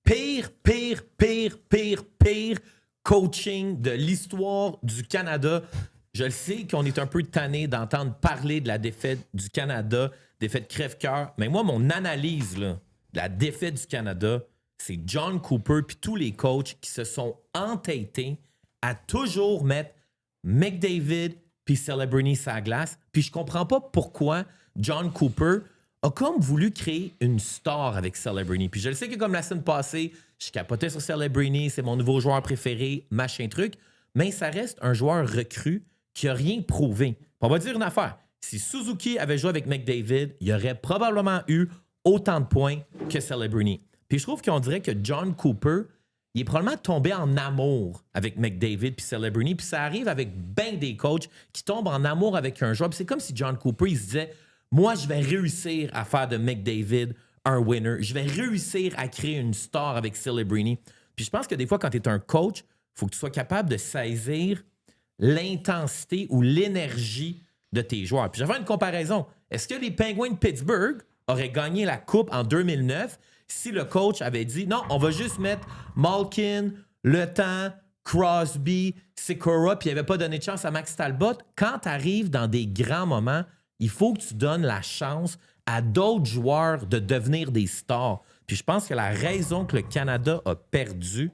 pire coaching de l'histoire du Canada. Je le sais qu'on est un peu tanné d'entendre parler de la défaite du Canada, défaite crève-cœur, mais moi, mon analyse là, de la défaite du Canada, c'est John Cooper puis tous les coachs qui se sont entêtés à toujours mettre McDavid puis Celebrini sur la glace. Puis je comprends pas pourquoi John Cooper a comme voulu créer une star avec Celebrini. Puis je le sais que comme la semaine passée, je capotais sur Celebrini, c'est mon nouveau joueur préféré, machin truc, mais ça reste un joueur recru qui n'a rien prouvé. Puis on va dire une affaire. Si Suzuki avait joué avec McDavid, il aurait probablement eu autant de points que Celebrini. Puis je trouve qu'on dirait que John Cooper, il est probablement tombé en amour avec McDavid puis Celebrini. Puis ça arrive avec bien des coachs qui tombent en amour avec un joueur. Puis c'est comme si John Cooper, il se disait « Moi, je vais réussir à faire de McDavid un winner. Je vais réussir à créer une star avec Celebrini. » Puis je pense que des fois, quand tu es un coach, il faut que tu sois capable de saisir l'intensité ou l'énergie de tes joueurs. Puis je vais faire une comparaison. Est-ce que les Penguins de Pittsburgh auraient gagné la Coupe en 2009 si le coach avait dit « Non, on va juste mettre Malkin, Le Temps, Crosby, Sikora, puis il n'avait pas donné de chance à Max Talbot. » Quand tu arrives dans des grands moments, il faut que tu donnes la chance à d'autres joueurs de devenir des stars. Puis je pense que la raison que le Canada a perdu,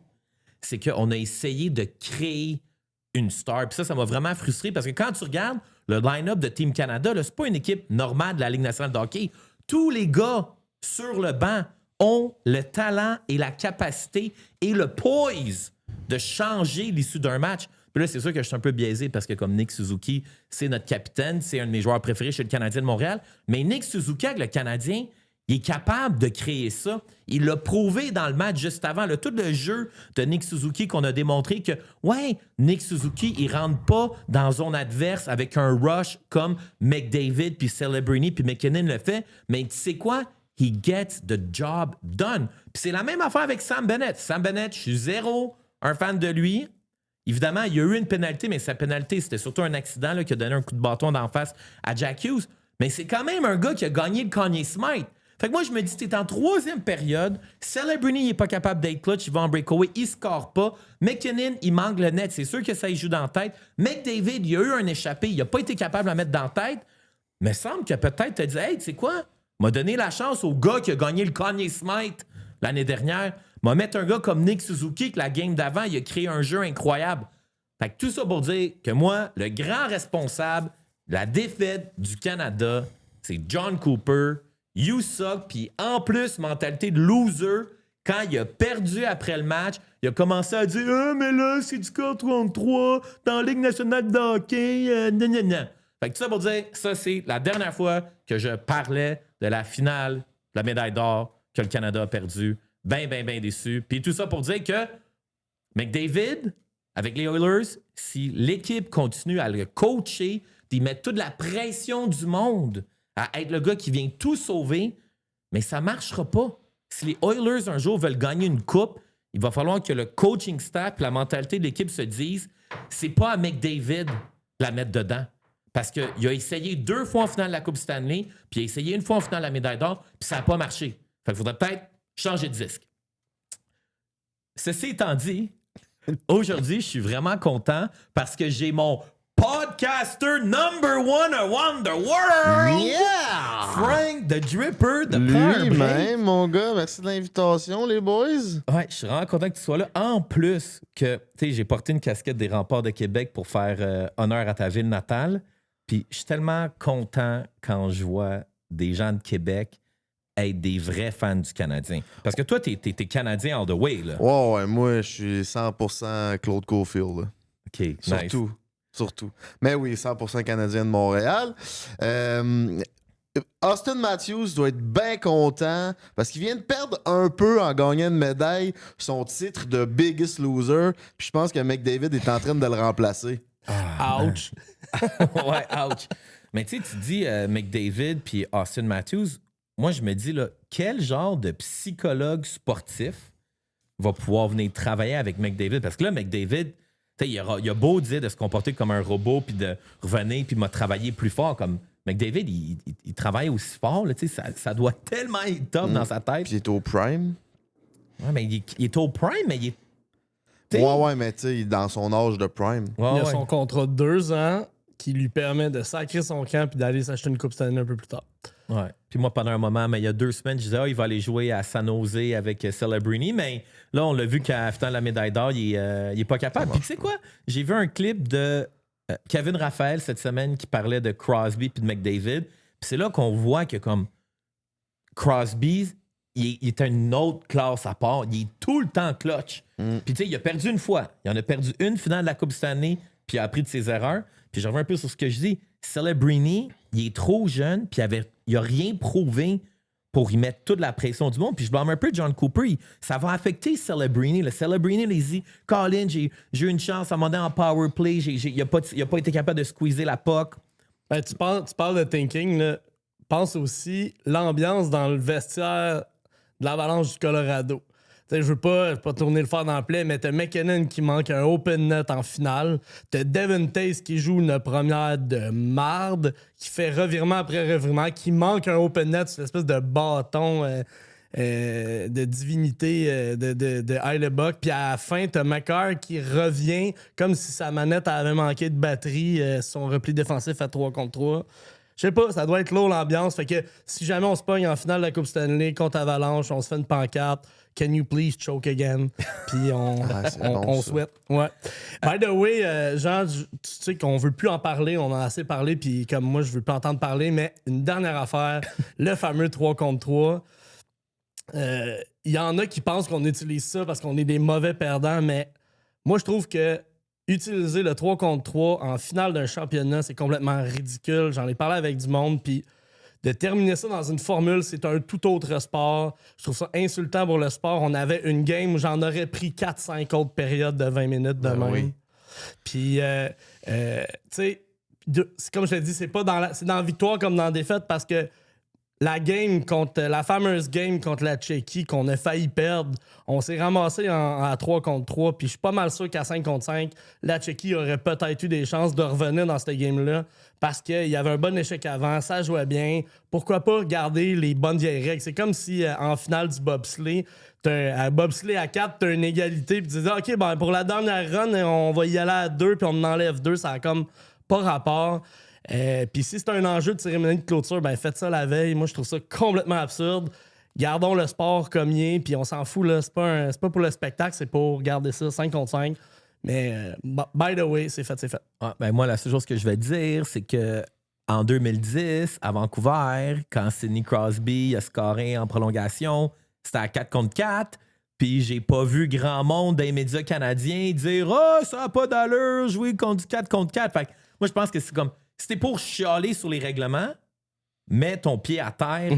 c'est qu'on a essayé de créer une star. Puis ça m'a vraiment frustré parce que quand tu regardes le line-up de Team Canada, là, c'est pas une équipe normale de la Ligue nationale de hockey. Tous les gars sur le banc ont le talent et la capacité et le poise de changer l'issue d'un match. Puis là, c'est sûr que je suis un peu biaisé parce que comme Nick Suzuki, c'est notre capitaine, c'est un de mes joueurs préférés chez le Canadien de Montréal. Mais Nick Suzuki, avec le Canadien, il est capable de créer ça. Il l'a prouvé dans le match juste avant. Tout le jeu de Nick Suzuki qu'on a démontré que, ouais, Nick Suzuki, il ne rentre pas dans zone adverse avec un rush comme McDavid, puis Celebrini, puis McKinnon le fait. Mais tu sais quoi? He gets the job done. Puis c'est la même affaire avec Sam Bennett. Sam Bennett, je suis zéro un fan de lui. Évidemment, il y a eu une pénalité, mais sa pénalité, c'était surtout un accident là, qui a donné un coup de bâton d'en face à Jack Hughes. Mais c'est quand même un gars qui a gagné le Conn Smythe. Fait que moi, je me dis, t'es en troisième période. Celebrini, il n'est pas capable d'être clutch. Il va en breakaway. Il ne score pas. McKinnon, il manque le net. C'est sûr que ça y joue dans la tête. McDavid, il a eu un échappé. Il n'a pas été capable de la mettre dans la tête. Mais il semble que peut-être te dit, hey, tu sais quoi? M'a donné la chance au gars qui a gagné le Conn Smythe l'année dernière. M'a mettre un gars comme Nick Suzuki, que la game d'avant, il a créé un jeu incroyable. Fait que tout ça pour dire que moi, le grand responsable de la défaite du Canada, c'est John Cooper. You suck, puis en plus, mentalité de loser, quand il a perdu après le match, il a commencé à dire « Ah, mais là, c'est du 4-3 dans la Ligue nationale de hockey, nan. » Fait que tout ça pour dire, ça, c'est la dernière fois que je parlais de la finale de la médaille d'or que le Canada a perdu. Ben déçu. Puis tout ça pour dire que McDavid, avec les Oilers, si l'équipe continue à le coacher, d'y mettre toute la pression du monde à être le gars qui vient tout sauver, mais ça ne marchera pas. Si les Oilers, un jour, veulent gagner une coupe, il va falloir que le coaching staff et la mentalité de l'équipe se disent c'est pas à McDavid de la mettre dedans. Parce qu'il a essayé 2 fois en finale de la Coupe Stanley, puis il a essayé 1 fois en finale de la médaille d'or, puis ça n'a pas marché. Fait qu'il faudrait peut-être changer de disque. Ceci étant dit, aujourd'hui, je suis vraiment content parce que j'ai mon podcaster number one around the world! Yeah! Frank the Dripper de Lui-même, mon gars. Merci de l'invitation, les boys. Ouais, je suis vraiment content que tu sois là. En plus que, tu sais, j'ai porté une casquette des Remparts de Québec pour faire honneur à ta ville natale. Puis je suis tellement content quand je vois des gens de Québec être des vrais fans du Canadien. Parce que toi, t'es Canadien all the way, là. Ouais, moi, je suis 100% Claude Caulfield. Là. OK, Surtout. nice. Surtout. Mais oui, 100% Canadien de Montréal. Austin Matthews doit être bien content parce qu'il vient de perdre un peu en gagnant une médaille son titre de Biggest Loser. Puis je pense que McDavid est en train de le remplacer. Ouch! Ouais, ouch. Mais tu sais, tu dis McDavid puis Austin Matthews, moi, je me dis, là, quel genre de psychologue sportif va pouvoir venir travailler avec McDavid? Parce que là, McDavid, il a beau dire de se comporter comme un robot puis de revenir puis de travailler plus fort. Comme McDavid, il travaille aussi fort. Là, ça doit tellement être top dans sa tête. Puis il est au prime. Ouais, mais il est au prime, mais il est. Ouais, mais tu sais, il est dans son âge de prime. Ouais, Il a ouais. son contrat de 2 ans qui lui permet de sacrer son camp puis d'aller s'acheter une Coupe Stanley un peu plus tard. Ouais. Puis moi, pendant un moment, mais il y a 2 semaines, je disais, il va aller jouer à San Jose avec Celebrini. Mais là, on l'a vu qu'à la fin de la médaille d'or, il est pas capable. Puis tu sais quoi? J'ai vu un clip de Kevin Raphaël cette semaine qui parlait de Crosby puis de McDavid. Puis c'est là qu'on voit que comme Crosby, il est une autre classe à part. Il est tout le temps clutch. Puis tu sais, il a perdu une fois. Il en a perdu une finale de la Coupe Stanley, puis il a appris de ses erreurs. Puis je reviens un peu sur ce que je dis. Celebrini, il est trop jeune, puis il a rien prouvé pour y mettre toute la pression du monde. Puis je blâme un peu John Cooper. Ça va affecter Celebrini. Le Celebrini, il dit Colin, j'ai eu une chance à demander en power play. Il n'a pas été capable de squeezer la puck. Ben, tu parles de thinking, là. Pense aussi l'ambiance dans le vestiaire de l'Avalanche du Colorado. Je veux pas tourner le fer dans le play, mais t'as McKinnon qui manque un open net en finale. T'as Devin Tace qui joue une première de marde, qui fait revirement après revirement, qui manque un open net sur l'espèce de bâton de divinité de Heilebuck. Puis à la fin, t'as McCarr qui revient comme si sa manette avait manqué de batterie, son repli défensif à 3 contre 3. Je sais pas, ça doit être lourd l'ambiance. Fait que si jamais on se pogne en finale de la Coupe Stanley contre Avalanche, on se fait une pancarte. Can you please choke again? Puis on souhaite. Ouais. By the way, Jean, tu sais qu'on veut plus en parler, on en a assez parlé, puis comme moi, je veux plus entendre parler, mais une dernière affaire, le fameux 3 contre 3. Il y en a qui pensent qu'on utilise ça parce qu'on est des mauvais perdants, mais moi, je trouve que utiliser le 3 contre 3 en finale d'un championnat, c'est complètement ridicule. J'en ai parlé avec du monde, puis de terminer ça dans une formule, c'est un tout autre sport. Je trouve ça insultant pour le sport. On avait une game où j'en aurais pris 4-5 autres périodes de 20 minutes de même. Oui. Puis, tu sais, comme je te dis, c'est dans la victoire comme dans la défaite parce que la fameuse game contre la Tchéquie qu'on a failli perdre, on s'est ramassé à 3 contre 3, puis je suis pas mal sûr qu'à 5 contre 5, la Tchéquie aurait peut-être eu des chances de revenir dans cette game-là parce qu'il y avait un bon échec avant, ça jouait bien. Pourquoi pas garder les bonnes vieilles règles? C'est comme si en finale du bobsleigh, à bobsleigh à 4, t'as une égalité, puis tu disais, OK, ben pour la dernière run, on va y aller à 2, puis on en enlève 2, ça a comme pas rapport. Puis si c'est un enjeu de cérémonie de clôture, ben faites ça la veille. Moi, je trouve ça complètement absurde. Gardons le sport comme il est, puis on s'en fout, là. C'est pas pour le spectacle, c'est pour garder ça 5 contre 5. Mais, by the way, c'est fait. Ah, ben moi, la seule chose que je vais dire, c'est que en 2010, à Vancouver, quand Sidney Crosby a scoré en prolongation, c'était à 4 contre 4. Puis j'ai pas vu grand monde dans les médias canadiens dire « Ah, ça n'a pas d'allure, jouer contre du 4 contre 4. » Fait que moi, je pense que c'est comme... Si t'es pour chialer sur les règlements, mets ton pied à terre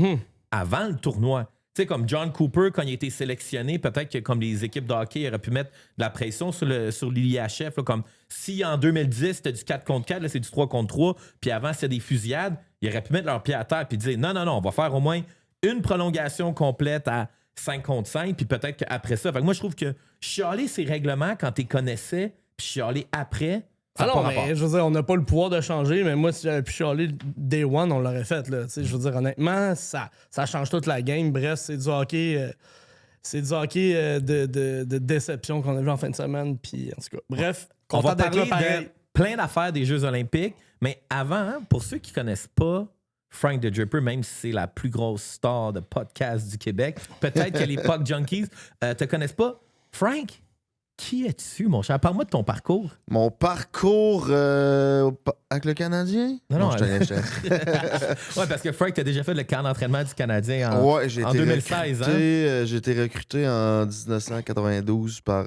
avant le tournoi. Tu sais, comme John Cooper, quand il a été sélectionné, peut-être que comme les équipes de hockey auraient pu mettre de la pression sur l'IHF, comme si en 2010, c'était du 4 contre 4, là, c'est du 3 contre 3, puis avant, c'était des fusillades, ils auraient pu mettre leur pied à terre et dire non, on va faire au moins une prolongation complète à 5 contre 5, puis peut-être qu'après ça. Fait que moi, je trouve que chialer ces règlements quand tu les connaissais, puis chialer après, alors, mais je veux dire, on n'a pas le pouvoir de changer, mais moi, si j'avais pu chialer Day One, on l'aurait fait. Là. Je veux dire, honnêtement, ça change toute la game. Bref, c'est du hockey, de déception qu'on a vu en fin de semaine. Puis, en tout cas, bref, on va parler de plein d'affaires des Jeux olympiques, mais avant, pour ceux qui ne connaissent pas Frank the Dripper, même si c'est la plus grosse star de podcast du Québec, peut-être que les Puck Junkies ne te connaissent pas. Frank, qui es-tu, mon cher? Parle-moi de ton parcours. Mon parcours avec le Canadien? Non, je te ouais, parce que Frank, tu as déjà fait le camp d'entraînement du Canadien en 2016. J'ai été recruté en 1992 par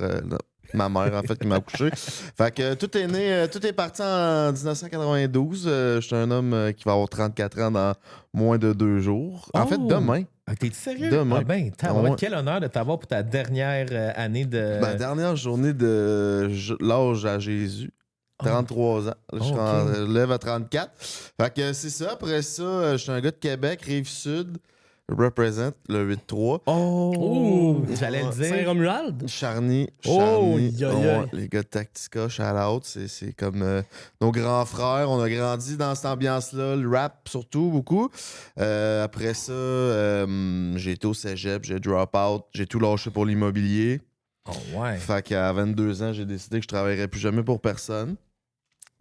ma mère, en fait, qui m'a accouché. Fait que tout est parti en 1992. Je suis un homme qui va avoir 34 ans dans moins de 2 jours. En fait, demain. T'es sérieux? Demain. Ah ben, quel honneur de t'avoir pour ta dernière année de... Ma dernière journée de l'âge à Jésus. 33 ans. Là, je lève à 34. Fait que c'est ça. Après ça, je suis un gars de Québec, Rive-Sud. represent le 8-3. Oh! J'allais le dire. Saint-Romuald? Charny, Oh, ouais, aïe, aïe. les gars de Tactica, shout-out, c'est comme nos grands frères. On a grandi dans cette ambiance-là, le rap surtout, beaucoup. Après ça, j'ai été au cégep, j'ai drop out, j'ai tout lâché pour l'immobilier. Oh, ouais. Fait qu'à 22 ans, j'ai décidé que je travaillerais plus jamais pour personne.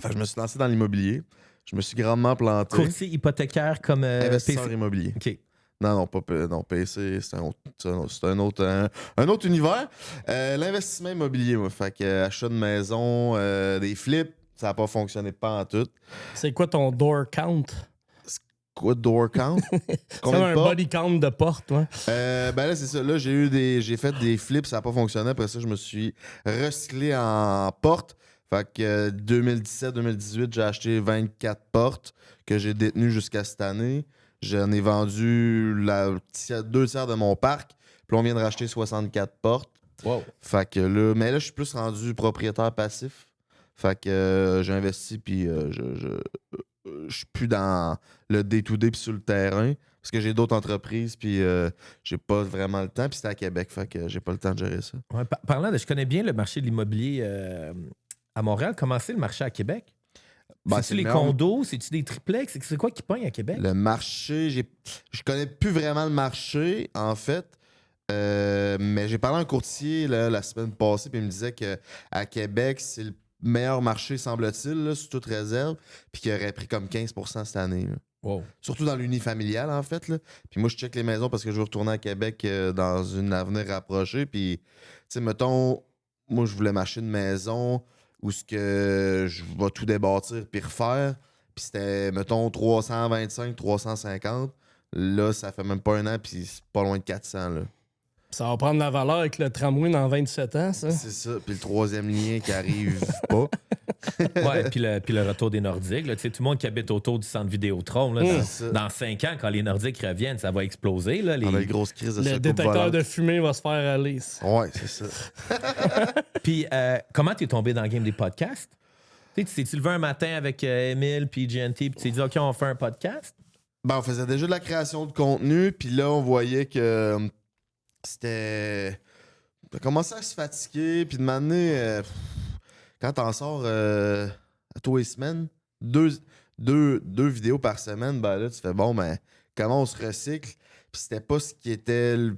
Fait que je me suis lancé dans l'immobilier. Je me suis grandement planté. Courtier hypothécaire comme Investisseur PC. immobilier. OK. Non, non, PC, c'est un autre univers. L'investissement immobilier, moi. Fait que achat de maison, des flips, ça n'a pas fonctionné pas en tout. C'est quoi ton door count? Quoi de door count? C'est Combien de un portes? body count de porte, ouais. Ben là, c'est ça. Là, j'ai fait des flips, ça n'a pas fonctionné. Après ça, je me suis recyclé en portes. Fait que 2017-2018, j'ai acheté 24 portes que j'ai détenues jusqu'à cette année. J'en ai vendu 2 tiers de mon parc. Puis là, on vient de racheter 64 portes. Wow. Fait que là, mais là, je suis plus rendu propriétaire passif. Fait que j'ai investi, puis je suis plus dans le day-to-day puis sur le terrain. Parce que j'ai d'autres entreprises, puis j'ai pas vraiment le temps. Puis c'était à Québec, fait que j'ai pas le temps de gérer ça. Ouais, parlant de, je connais bien le marché de l'immobilier à Montréal. Comment c'est le marché à Québec? Ben, C'est-tu c'est les le meilleur- condos? C'est-tu des triplex? C'est quoi qui pogne à Québec? Le marché, je connais plus vraiment le marché, en fait. Mais j'ai parlé à un courtier là, la semaine passée, puis il me disait qu'à Québec, c'est le meilleur marché, semble-t-il, là, sous toute réserve, puis qu'il aurait pris comme 15% cette année. Là. Wow. Surtout dans l'unifamilial, en fait. Là. Puis moi, je check les maisons parce que je veux retourner à Québec dans une avenir rapprochée. Puis, tu sais, mettons, moi, je voulais m'acheter une maison où ce que je vais tout débâtir puis refaire. Puis c'était, mettons, 325, 350. Là, ça fait même pas un an, puis c'est pas loin de 400, là. Ça va prendre la valeur avec le tramway dans 27 ans, ça. C'est ça. Puis le troisième lien qui arrive pas. Ouais, puis le retour des Nordiques. Là, tu sais, tout le monde qui habite autour du centre Vidéotron, là, C'est ça. dans 5 ans, quand les Nordiques reviennent, ça va exploser. Là, les... On a une grosse crise de Le soucoupe détecteur volante. de fumée va se faire aller. Ouais, c'est ça. Puis comment t'es tombé dans le game des podcasts? Tu sais, tu t'es levé un matin avec Emile puis GNT, puis tu t'es dit, OK, on fait un podcast? Ben, on faisait déjà de la création de contenu, puis là, on voyait que c'était. On a commencé à se fatiguer, puis de m'amener. Quand t'en sors à tous les semaines, deux vidéos par semaine, ben là, tu fais bon, ben, comment on se recycle? Puis c'était pas ce qui était le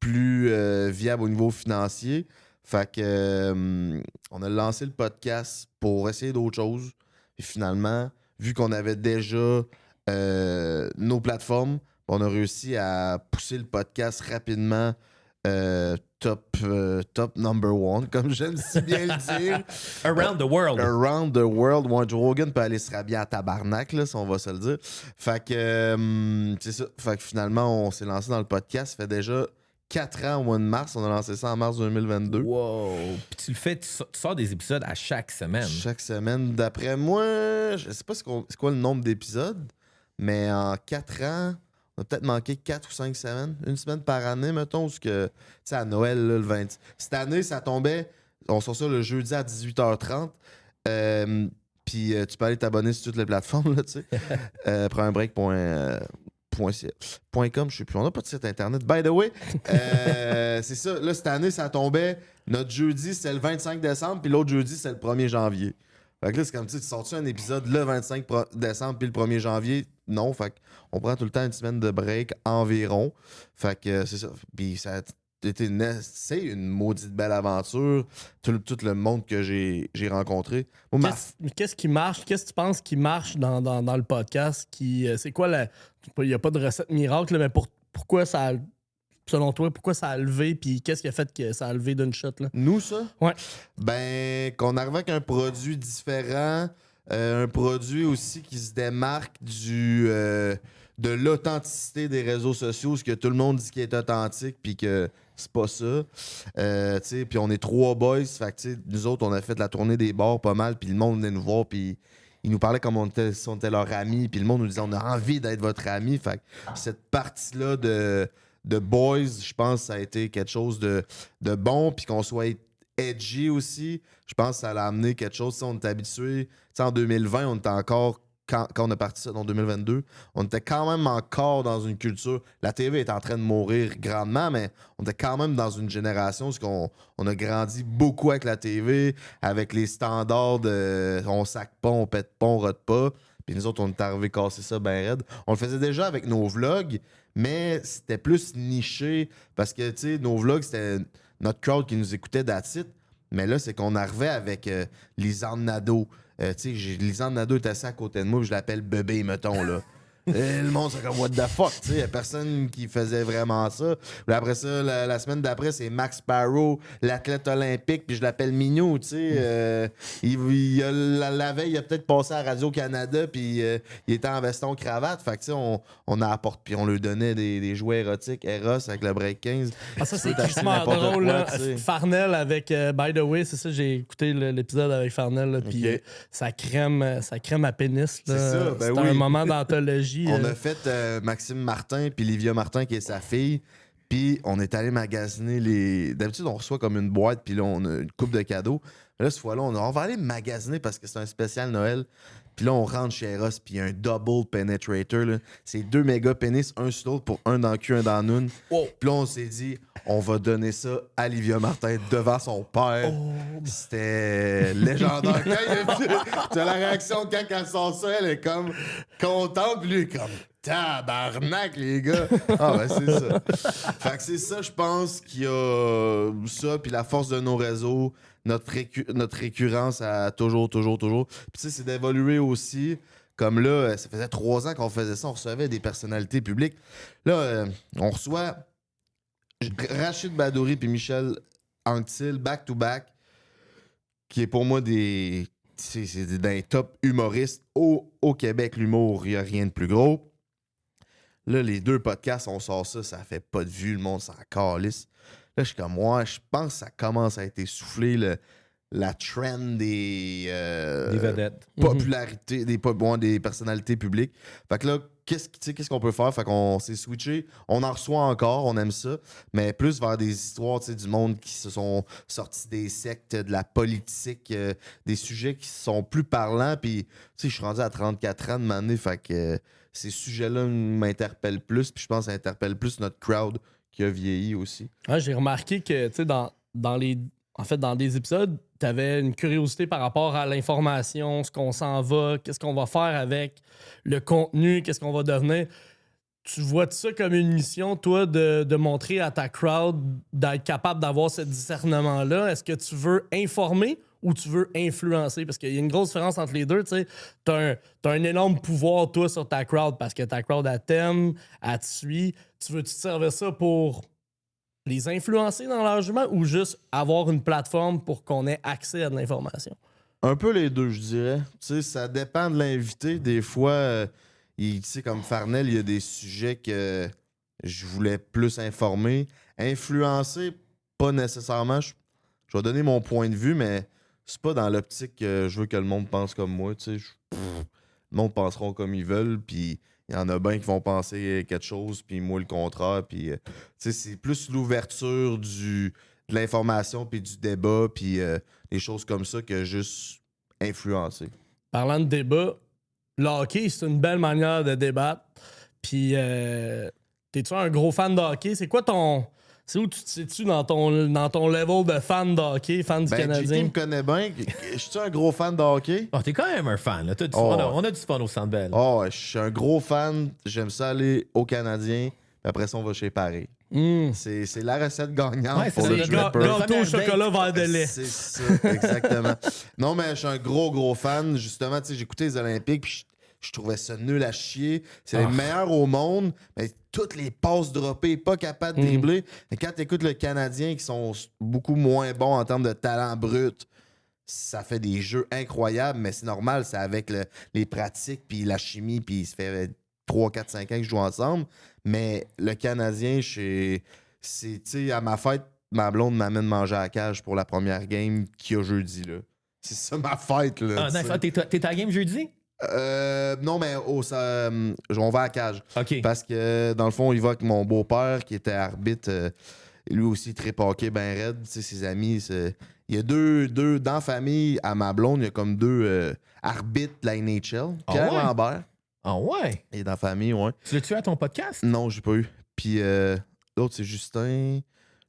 plus viable au niveau financier. Fait que on a lancé le podcast pour essayer d'autres choses. Et finalement, vu qu'on avait déjà nos plateformes, on a réussi à pousser le podcast rapidement top number one, comme j'aime si bien le dire. Around the world. Around the world. Ouais, Joe Rogan peut aller se rhabiller à tabarnak, là, si on va se le dire. Fait que c'est ça. Fait que finalement, on s'est lancé dans le podcast. Ça fait déjà 4 ans au mois de mars. On a lancé ça en mars 2022. Wow. Puis tu le fais, tu sors des épisodes à chaque semaine. Chaque semaine. D'après moi, je sais pas c'est quoi le nombre d'épisodes, mais en 4 ans, on a peut-être manqué 4 ou 5 semaines. Une semaine par année, mettons, parce que, tu sais, à Noël, là, le 20. Cette année, ça tombait, on sort ça le jeudi à 18h30. Puis tu peux aller t'abonner sur toutes les plateformes, là, tu sais. Prends un break.com, je sais plus. On n'a pas de site internet. By the way, c'est ça. Là, cette année, ça tombait. Notre jeudi, c'était le 25 décembre, puis l'autre jeudi, c'est le 1er janvier. Fait que là, c'est comme tu sors-tu un épisode le 25 décembre puis le 1er janvier? Non, fait qu'on prend tout le temps une semaine de break environ. Fait que c'est ça. Puis ça a été c'est une maudite belle aventure. Tout le monde que j'ai rencontré. Moi, Qu'est-ce qui marche? Qu'est-ce que tu penses qui marche dans le podcast? C'est quoi la. Il n'y a pas de recette miracle, là, mais pourquoi ça a. Selon toi, pourquoi ça a levé? Puis qu'est-ce qui a fait que ça a levé d'une shot? Là? nous, ça? Ouais. Ben, qu'on arrive avec un produit différent, un produit aussi qui se démarque de l'authenticité des réseaux sociaux, ce que tout le monde dit qui est authentique, puis que c'est pas ça. Puis on est 3 boys, fait que nous autres, on a fait la tournée des bars pas mal, puis le monde venait nous voir, puis ils nous parlaient comme si on était leur ami, puis le monde nous disait on a envie d'être votre ami. Fait que cette partie-là de boys, je pense que ça a été quelque chose de bon, puis qu'on soit edgy aussi. Je pense que ça l'a amené quelque chose. On est habitué. En 2020, on était encore quand on a parti ça en 2022, on était quand même encore dans une culture. La TV est en train de mourir grandement, mais on était quand même dans une génération où on a grandi beaucoup avec la TV, avec les standards de on sac pas, on pète pas, on rote pas. Puis nous autres, on est arrivé casser ça ben raide. On le faisait déjà avec nos vlogs, mais c'était plus niché parce que, tu sais, nos vlogs, c'était notre crowd qui nous écoutait that's it. Mais là, c'est qu'on arrivait avec Lisanne Nadeau. Tu sais, Lisanne Nadeau est assis à côté de moi, puis je l'appelle bébé, mettons, là. Et le monde, c'est comme, what the fuck, tu sais, y a personne qui faisait vraiment ça. Puis après ça, la semaine d'après, c'est Max Sparrow, l'athlète olympique, puis je l'appelle Minou, tu sais. La veille, il a peut-être passé à Radio-Canada, puis il était en veston-cravate. Fait que, tu sais, on apporte, puis on lui donnait des jouets érotiques, Eros, avec le Break 15. Ah, ça, c'est extrêmement drôle, là. Farnell avec, by the way, c'est ça, j'ai écouté l'épisode avec Farnell, là, puis sa crème à pénis, là. C'est ça, ben c'était un moment d'anthologie. On a fait Maxime Martin puis Livia Martin qui est sa fille. Puis on est allé magasiner les... D'habitude, on reçoit comme une boîte puis là, on a une coupe de cadeaux. Mais là, cette fois-là, on va aller magasiner parce que c'est un spécial Noël. Puis là, on rentre chez Eros puis il y a un double penetrator. Là. C'est 2 méga pénis, un sur l'autre pour un dans le cul, un dans la noune. Oh. Puis là, on s'est dit, on va donner ça à Livia Martin devant son père. Oh. C'était légendaire. Tu as la réaction quand elle sort ça, elle est comme contente. Puis lui, comme tabarnak, les gars. Ah, ben c'est ça. Fait que c'est ça, je pense, qu'il y a ça. Puis la force de nos réseaux. Notre récurrence a toujours. Puis tu sais, c'est d'évoluer aussi. Comme là, ça faisait 3 ans qu'on faisait ça, on recevait des personnalités publiques. Là, on reçoit Rachid Badouri puis Michel Anctil, back-to-back, qui est pour moi c'est d'un top humoriste. Au Québec, l'humour, il n'y a rien de plus gros. Là, les 2 podcasts, on sort ça, ça fait pas de vue, le monde s'en calisse. Là, je suis comme, je pense que ça commence à être essoufflé, la trend des vedettes. Popularité, des personnalités publiques. Fait que là, qu'est-ce qu'on peut faire? Fait qu'on s'est switché. On en reçoit encore, on aime ça, mais plus vers des histoires du monde qui se sont sortis des sectes, de la politique, des sujets qui sont plus parlants. Puis, je suis rendu à 34 ans de m'année, fait que ces sujets-là m'interpellent plus, puis je pense que ça interpelle plus notre crowd qui a vieilli aussi. Ouais, j'ai remarqué que, tu sais, dans des épisodes, tu avais une curiosité par rapport à l'information, ce qu'on s'en va, qu'est-ce qu'on va faire avec le contenu, qu'est-ce qu'on va devenir. Tu vois ça comme une mission, toi, de montrer à ta crowd d'être capable d'avoir ce discernement-là? Est-ce que tu veux informer ou tu veux influencer? Parce qu'il y a une grosse différence entre les deux. Tu sais, t'as un énorme pouvoir, toi, sur ta crowd parce que ta crowd, elle t'aime, elle te suit. Tu veux-tu te servir ça pour les influencer dans leur jugement ou juste avoir une plateforme pour qu'on ait accès à de l'information? Un peu les deux, je dirais. Tu sais, ça dépend de l'invité. Des fois, tu sais, comme Farnell, il y a des sujets que je voulais plus informer. Influencer, pas nécessairement. Je vais donner mon point de vue, mais c'est pas dans l'optique que je veux que le monde pense comme moi. Tu sais, le monde penseront comme ils veulent, puis il y en a bien qui vont penser quelque chose, puis moi le contraire. Puis, tu sais, c'est plus l'ouverture de l'information, puis du débat, puis des choses comme ça que juste influencer. Parlant de débat, le hockey, c'est une belle manière de débattre. Puis, t'es-tu un gros fan de hockey? C'est quoi ton... C'est où tu te situes dans ton level de fan de hockey, fan du Canadien? JT me connaît bien. Je suis un gros fan de hockey. Oh, t'es quand même un fan. Là. On a du fun au Centre Bell. Oh, je suis un gros fan. J'aime ça aller au Canadien. Puis après ça, on va chez Paris. C'est la recette gagnante pour le gâteau au chocolat vert de lait. C'est ça, exactement. Non, mais je suis un gros fan. Justement, tu sais, j'écoutais les Olympiques, puis je trouvais ça nul à chier. C'est les meilleurs au monde, mais toutes les passes droppées, pas capable de dribbler. Et quand tu écoutes le Canadien, qui sont beaucoup moins bons en termes de talent brut, ça fait des jeux incroyables, mais c'est normal, c'est avec les pratiques, puis la chimie, puis ça fait 3, 4, 5 ans qu'ils jouent ensemble. Mais le Canadien, tu sais, à ma fête, ma blonde m'amène manger à la cage pour la première game qu'il y a jeudi, là. C'est ça ma fête, là. T'es à la game jeudi? Non, mais on va à la cage. OK. Parce que, dans le fond, il va avec mon beau-père qui était arbitre lui aussi, très hockey, ben raide. Tu sais, ses amis, il y a deux dans la famille, à ma blonde, il y a comme deux arbitres de la NHL. Ah Pierre ouais? Lambert, Ah ouais? et dans la famille, ouais. Tu l'as tué à ton podcast? Non, j'ai pas eu. Puis l'autre, c'est Justin.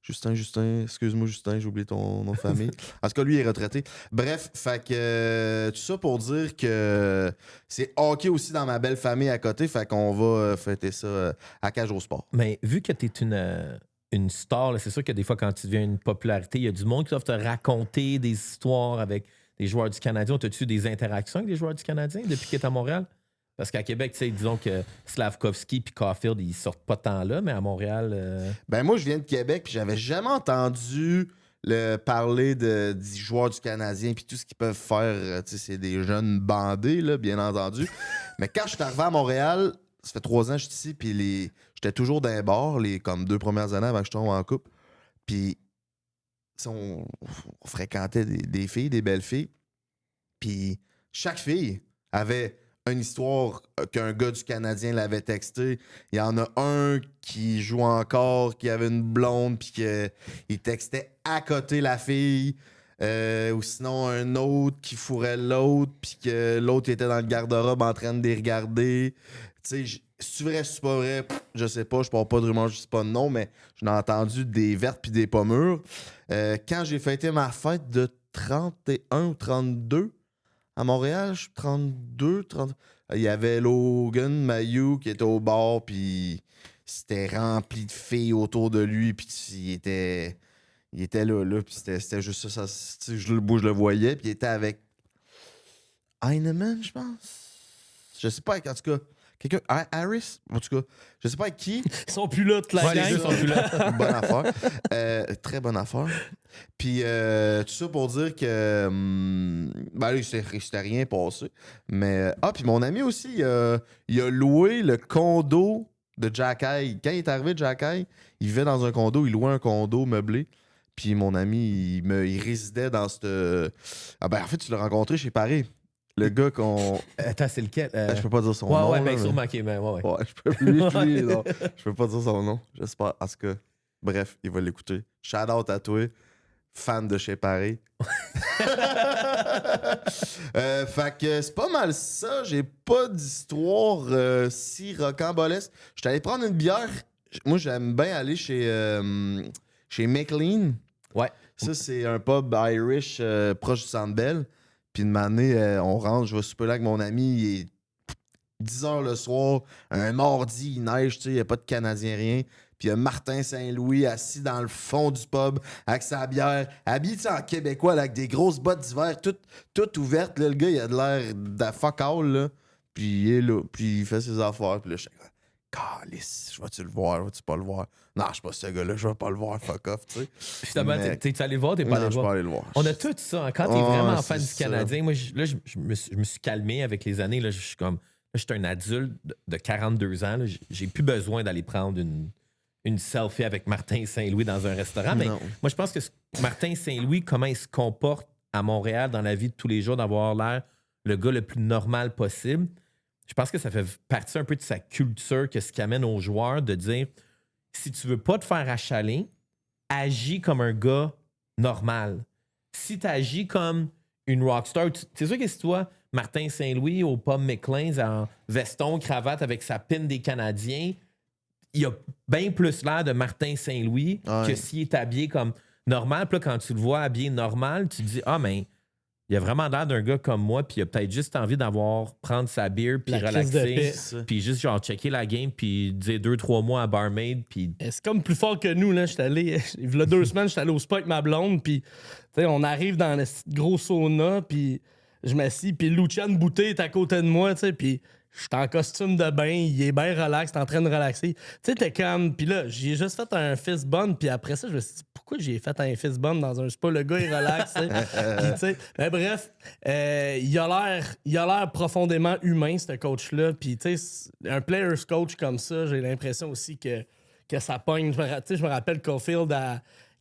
Justin, excuse-moi Justin, j'ai oublié ton nom de famille. En tout cas, lui, il est retraité. Bref, fait que tout ça pour dire que c'est hockey aussi dans ma belle famille à côté, fait qu'on va fêter ça à Cage au Sport. Mais vu que tu es une star, là, c'est sûr que des fois, quand tu deviens une popularité, il y a du monde qui doit te raconter des histoires avec des joueurs du Canadien. As-tu eu des interactions avec des joueurs du Canadien depuis que tu es à Montréal? Parce qu'à Québec, tu sais, disons que Slavkovski et Caulfield, ils sortent pas tant là, mais à Montréal... Ben moi, je viens de Québec, puis j'avais jamais entendu parler des joueurs du Canadien, puis tout ce qu'ils peuvent faire. Tu sais, c'est des jeunes bandés, là, bien entendu. Mais quand je suis arrivé à Montréal, ça fait 3 ans que je suis ici, puis j'étais toujours dans les bars, comme 2 premières années avant que je tombe en couple. Puis on fréquentait des filles, des belles filles. Puis chaque fille avait une histoire qu'un gars du Canadien l'avait texté. Il y en a un qui joue encore, qui avait une blonde, puis qu'il textait à côté la fille. Ou sinon, un autre qui fourrait l'autre, puis que l'autre était dans le garde-robe en train de les regarder. Tu sais, c'est vrai, c'est pas vrai, je sais pas, je parle pas de rumeurs, je sais pas de nom, mais j'en ai entendu des vertes puis des pas mûres. Quand j'ai fêté ma fête de 31 ou 32, à Montréal, je suis 32, 30. Il y avait Logan Mayou qui était au bar, puis c'était rempli de filles autour de lui, puis il était là, puis c'était juste ça. Je le voyais, puis il était avec Heinemann, je pense. Je sais pas, en tout cas. Quelqu'un, Harris, en tout cas, je sais pas avec qui. Ils sont plus là toute la Ouais, les gang. deux sont plus là. Bonne affaire. Très bonne affaire. Puis tout ça pour dire que ben là, il s'était rien passé. Mais puis mon ami aussi, il a loué le condo de Jack Eye. Quand il est arrivé, Jack Eye, il vivait dans un condo, il louait un condo meublé. Puis mon ami, il résidait dans cette. En fait, tu l'as rencontré chez Paris. Le gars qu'on. Attends, c'est lequel? Je peux pas dire son nom. Ouais, là, ben mais- sûrement, ok, ben ouais. Ouais, je peux lui, non. Je peux pas dire son nom. J'espère. En tout cas, bref, il va l'écouter. Shout out à toi, fan de chez Paris. Fait que c'est pas mal ça. J'ai pas d'histoire si rocambolesque. J'étais allé prendre une bière. Moi, j'aime bien aller chez McLean. Ouais. Ça, c'est un pub Irish proche du Centre Bell. Puis une année, on rentre, je vais souper là avec mon ami. Il est 10h le soir, un mardi, il neige, tu sais, il n'y a pas de Canadien, rien. Puis il y a Martin Saint-Louis assis dans le fond du pub avec sa bière, habillé tu sais, en québécois là, avec des grosses bottes d'hiver, toutes ouvertes. Là, le gars, il a de l'air de fuck all. Là. Puis il est là, puis il fait ses affaires. Puis là, je suis comme, calice, je vais-tu le voir, vas-tu pas le voir? Non, je suis pas ce gars-là, je vais pas le voir, fuck off, tu sais. Finalement, Mais- t'es allé le voir, t'es pas Non, allé le je suis pas voir. allé le voir. On a tout ça. Hein. Quand t'es Ouais, vraiment c'est fan du ça. Canadien, moi, je me suis calmé avec les années. Là, je suis comme. Là, je suis un adulte de 42 ans. Là, j'ai plus besoin d'aller prendre une selfie avec Martin Saint-Louis dans un restaurant. Mais Non. moi, je pense que Martin Saint-Louis, comment il se comporte à Montréal dans la vie de tous les jours, d'avoir l'air le gars le plus normal possible, je pense que ça fait partie un peu de sa culture, que ce qui amène aux joueurs de dire si tu veux pas te faire achaler, agis comme un gars normal. Si tu agis comme une rockstar, c'est sûr que si toi, Martin Saint-Louis au pub McLean's en veston, cravate avec sa pin des Canadiens, il a bien plus l'air de Martin Saint-Louis Ouais. que s'il est habillé comme normal. Puis là, quand tu le vois habillé normal, tu te dis ah, mais il a vraiment l'air d'un gars comme moi, puis il a peut-être juste envie prendre sa bière, puis La crise de paix. relaxer, puis juste genre checker la game, puis dire 2-3 mois à barmaid, puis C'est comme plus fort que nous, là. J'étais allé, il y a 2 semaines, j'étais allé au spa avec ma blonde, puis tu sais, on arrive dans le gros sauna, puis je m'assis, puis Lucian Boutet est à côté de moi, tu sais, puis je suis en costume de bain, il est bien relax, t'es en train de relaxer. Tu sais, t'es comme, puis là, j'ai juste fait un fist bump, puis après ça, je me suis dit, pourquoi j'ai fait un fist bump dans un spa? Le gars, il relaxe, tu sais. Puis, tu sais, mais bref, il a l'air profondément humain, ce coach-là, puis tu sais, un player's coach comme ça, j'ai l'impression aussi que ça pogne. Tu sais, je me rappelle Caulfield,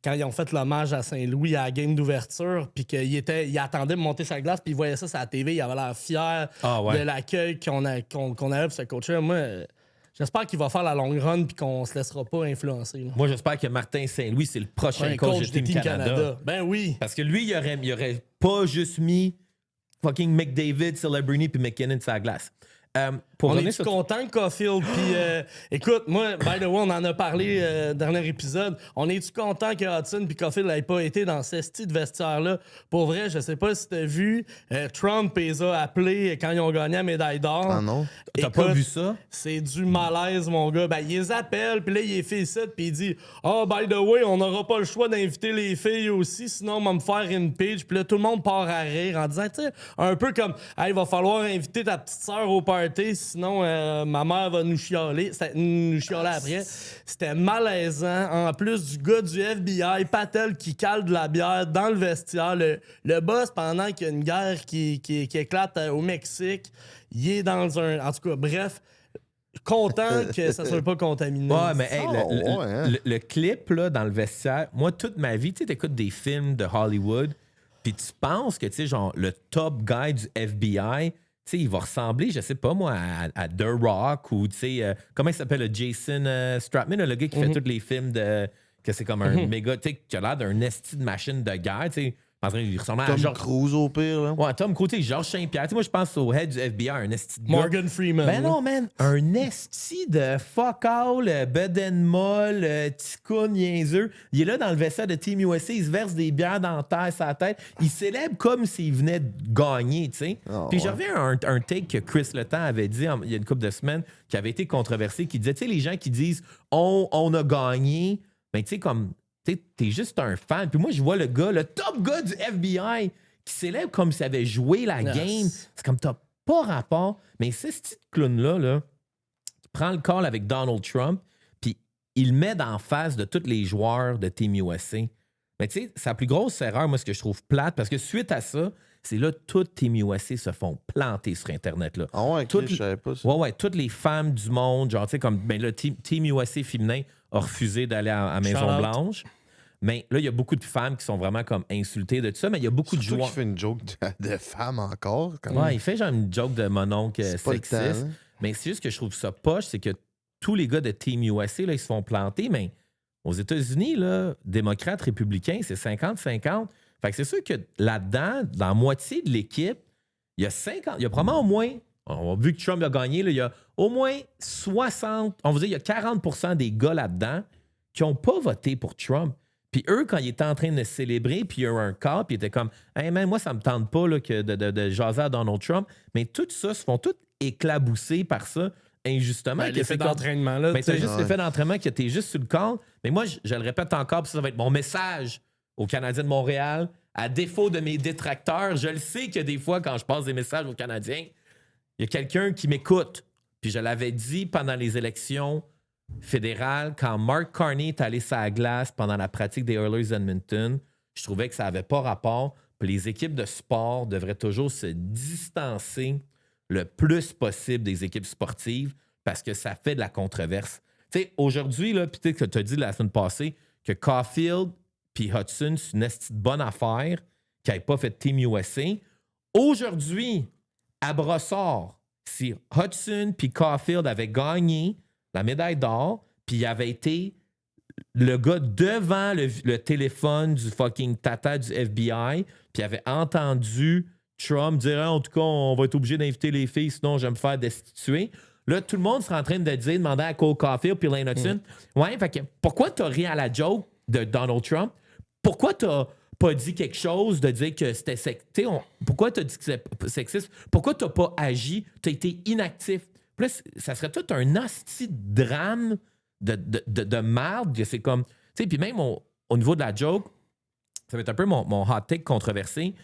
quand ils ont fait l'hommage à Saint-Louis à la game d'ouverture, puis qu'il attendait de monter sa glace, puis il voyait ça sur la TV, il avait l'air fier Ah ouais. de l'accueil qu'on avait pour ce coach-là. Moi, J'espère qu'il va faire la long run puis qu'on se laissera pas influencer. Là. Moi, j'espère que Martin Saint-Louis, c'est le prochain Un coach de Team Canada. Ben oui. Parce que lui, il aurait pas juste mis fucking McDavid, Celebrini puis McKinnon sur la glace. Pour On revenir est sur- content que Caulfield puis écoute, moi, by the way, on en a parlé dernier épisode. On est-tu content que Hudson puis Caulfield n'aient pas été dans ce style de vestiaire-là? Pour vrai, je sais pas si t'as vu, Trump les a appelés quand ils ont gagné la médaille d'or. Ah non? T'as pas vu ça? C'est du malaise, mon gars. Ben, il les appelle, puis là, il les félicite, puis il dit « Oh, by the way, on n'aura pas le choix d'inviter les filles aussi, sinon on va me faire une page. » Puis là, tout le monde part à rire en disant, tu sais, un peu comme « Hey, il va falloir inviter ta petite sœur au party, sinon ma mère va nous chialer. » Nous chialer après. C'était malaisant. En plus du gars du FBI, Patel, qui cale de la bière dans le vestiaire. Le boss, pendant qu'il y a une guerre qui éclate au Mexique, il est dans un... En tout cas, bref... Content que ça soit pas contaminé. Ouais, mais hey, ouais, hein. le clip là, dans le vestiaire, moi, toute ma vie, tu sais, t'écoutes des films de Hollywood, puis tu penses que, tu sais, genre, le top guy du FBI, tu sais, il va ressembler, je sais pas moi, à The Rock ou, tu sais, comment il s'appelle, le Jason Stratman, le gars qui fait tous les films de... que c'est comme un méga, tu sais, qui a l'air d'un esti de machine de guerre, tu sais. Il ressemble à Tom George... Cruise au pire, là. Ouais, Tom Cruise, Georges Saint-Pierre. Tu sais, moi, je pense au head du FBI, un esti de gars. Morgan Freeman. Ben non, man. Un esti de fuck all, beden molle, ticoun niaiseux. Il est là dans le vestiaire de Team USA. Il se verse des bières dans la terre, sa tête. Il célèbre comme s'il venait de gagner, tu sais. Oh, Puis je ouais. reviens à un take que Chris Letang avait dit il y a une couple de semaines, qui avait été controversé, qui disait, tu sais, les gens qui disent on a gagné, ben tu sais, comme... T'es juste un fan. Puis moi, je vois le gars, le top gars du FBI, qui célèbre comme s'il avait joué la game. C'est comme t'as pas rapport. Mais c'est ce petit clown-là, là, qui prend le call avec Donald Trump, puis il le met d'en face de tous les joueurs de Team USA. Mais tu sais, sa plus grosse erreur, moi, ce que je trouve plate, parce que suite à ça, c'est là, toutes Team USA se font planter sur Internet, là. Ah ouais, ok, Toutes- je savais pas ça. Ouais, toutes les femmes du monde, genre, tu sais, comme, ben là, Team USA féminin a refusé d'aller à Maison-Blanche. Mais là, il y a beaucoup de femmes qui sont vraiment comme insultées de tout ça, mais il y a beaucoup de Surtout joueurs. qu'il fait une joke de femme encore. Quand même. Ouais, il fait genre une joke de mon oncle C'est pas le temps, sexiste. hein. Mais c'est juste que je trouve ça poche, c'est que tous les gars de Team USA, là, ils se font planter, mais aux États-Unis, là, démocrates, républicains, c'est 50-50. Fait que c'est sûr que là-dedans, dans la moitié de l'équipe, il y a 50, il y a probablement au moins, on a vu que Trump a gagné, là, il y a au moins 60, on va dire, il y a 40% des gars là-dedans qui n'ont pas voté pour Trump. Puis eux, quand ils étaient en train de célébrer, puis il y a eu un cas, puis ils étaient comme « Hey man, moi, ça me tente pas là, que de jaser à Donald Trump. » Mais tout ça se font tout éclabousser par ça, injustement. Ben, que l'effet c'est comme- d'entraînement, là. mais tu t'as sais. juste Ouais. l'effet d'entraînement que t'es juste sur le corps. Mais moi, je le répète encore, puis ça va être mon message aux Canadiens de Montréal. À défaut de mes détracteurs, je le sais que des fois, quand je passe des messages aux Canadiens, il y a quelqu'un qui m'écoute. Puis je l'avais dit pendant les élections fédérales, quand Mark Carney est allé sur la glace pendant la pratique des Oilers d'Edmonton, je trouvais que ça n'avait pas rapport. Puis les équipes de sport devraient toujours se distancer le plus possible des équipes sportives parce que ça fait de la controverse. Tu sais, aujourd'hui, là, puis tu as dit la semaine passée que Caulfield puis Hudson, c'est une esti de bonne affaire qui n'avait pas fait Team USA. Aujourd'hui, à Brossard, si Hudson puis Caulfield avaient gagné la médaille d'or, puis il avait été le gars devant le téléphone du fucking tata du FBI, puis avait entendu Trump dire en tout cas, on va être obligé d'inviter les filles, sinon je vais me faire destituer. Là, tout le monde serait en train de dire, demander à Cole Caulfield puis Lane Hudson, ouais, fait que pourquoi t'as ri à la joke de Donald Trump? Pourquoi t'as pas dit quelque chose de dire que c'était sexiste? Pourquoi t'as dit que c'était sexiste? Pourquoi t'as pas agi? T'as été inactif. Puis là, ça serait tout un hostie de drame de merde que c'est comme... Tu sais, puis même au niveau de la joke, ça va être un peu mon hot take controversé.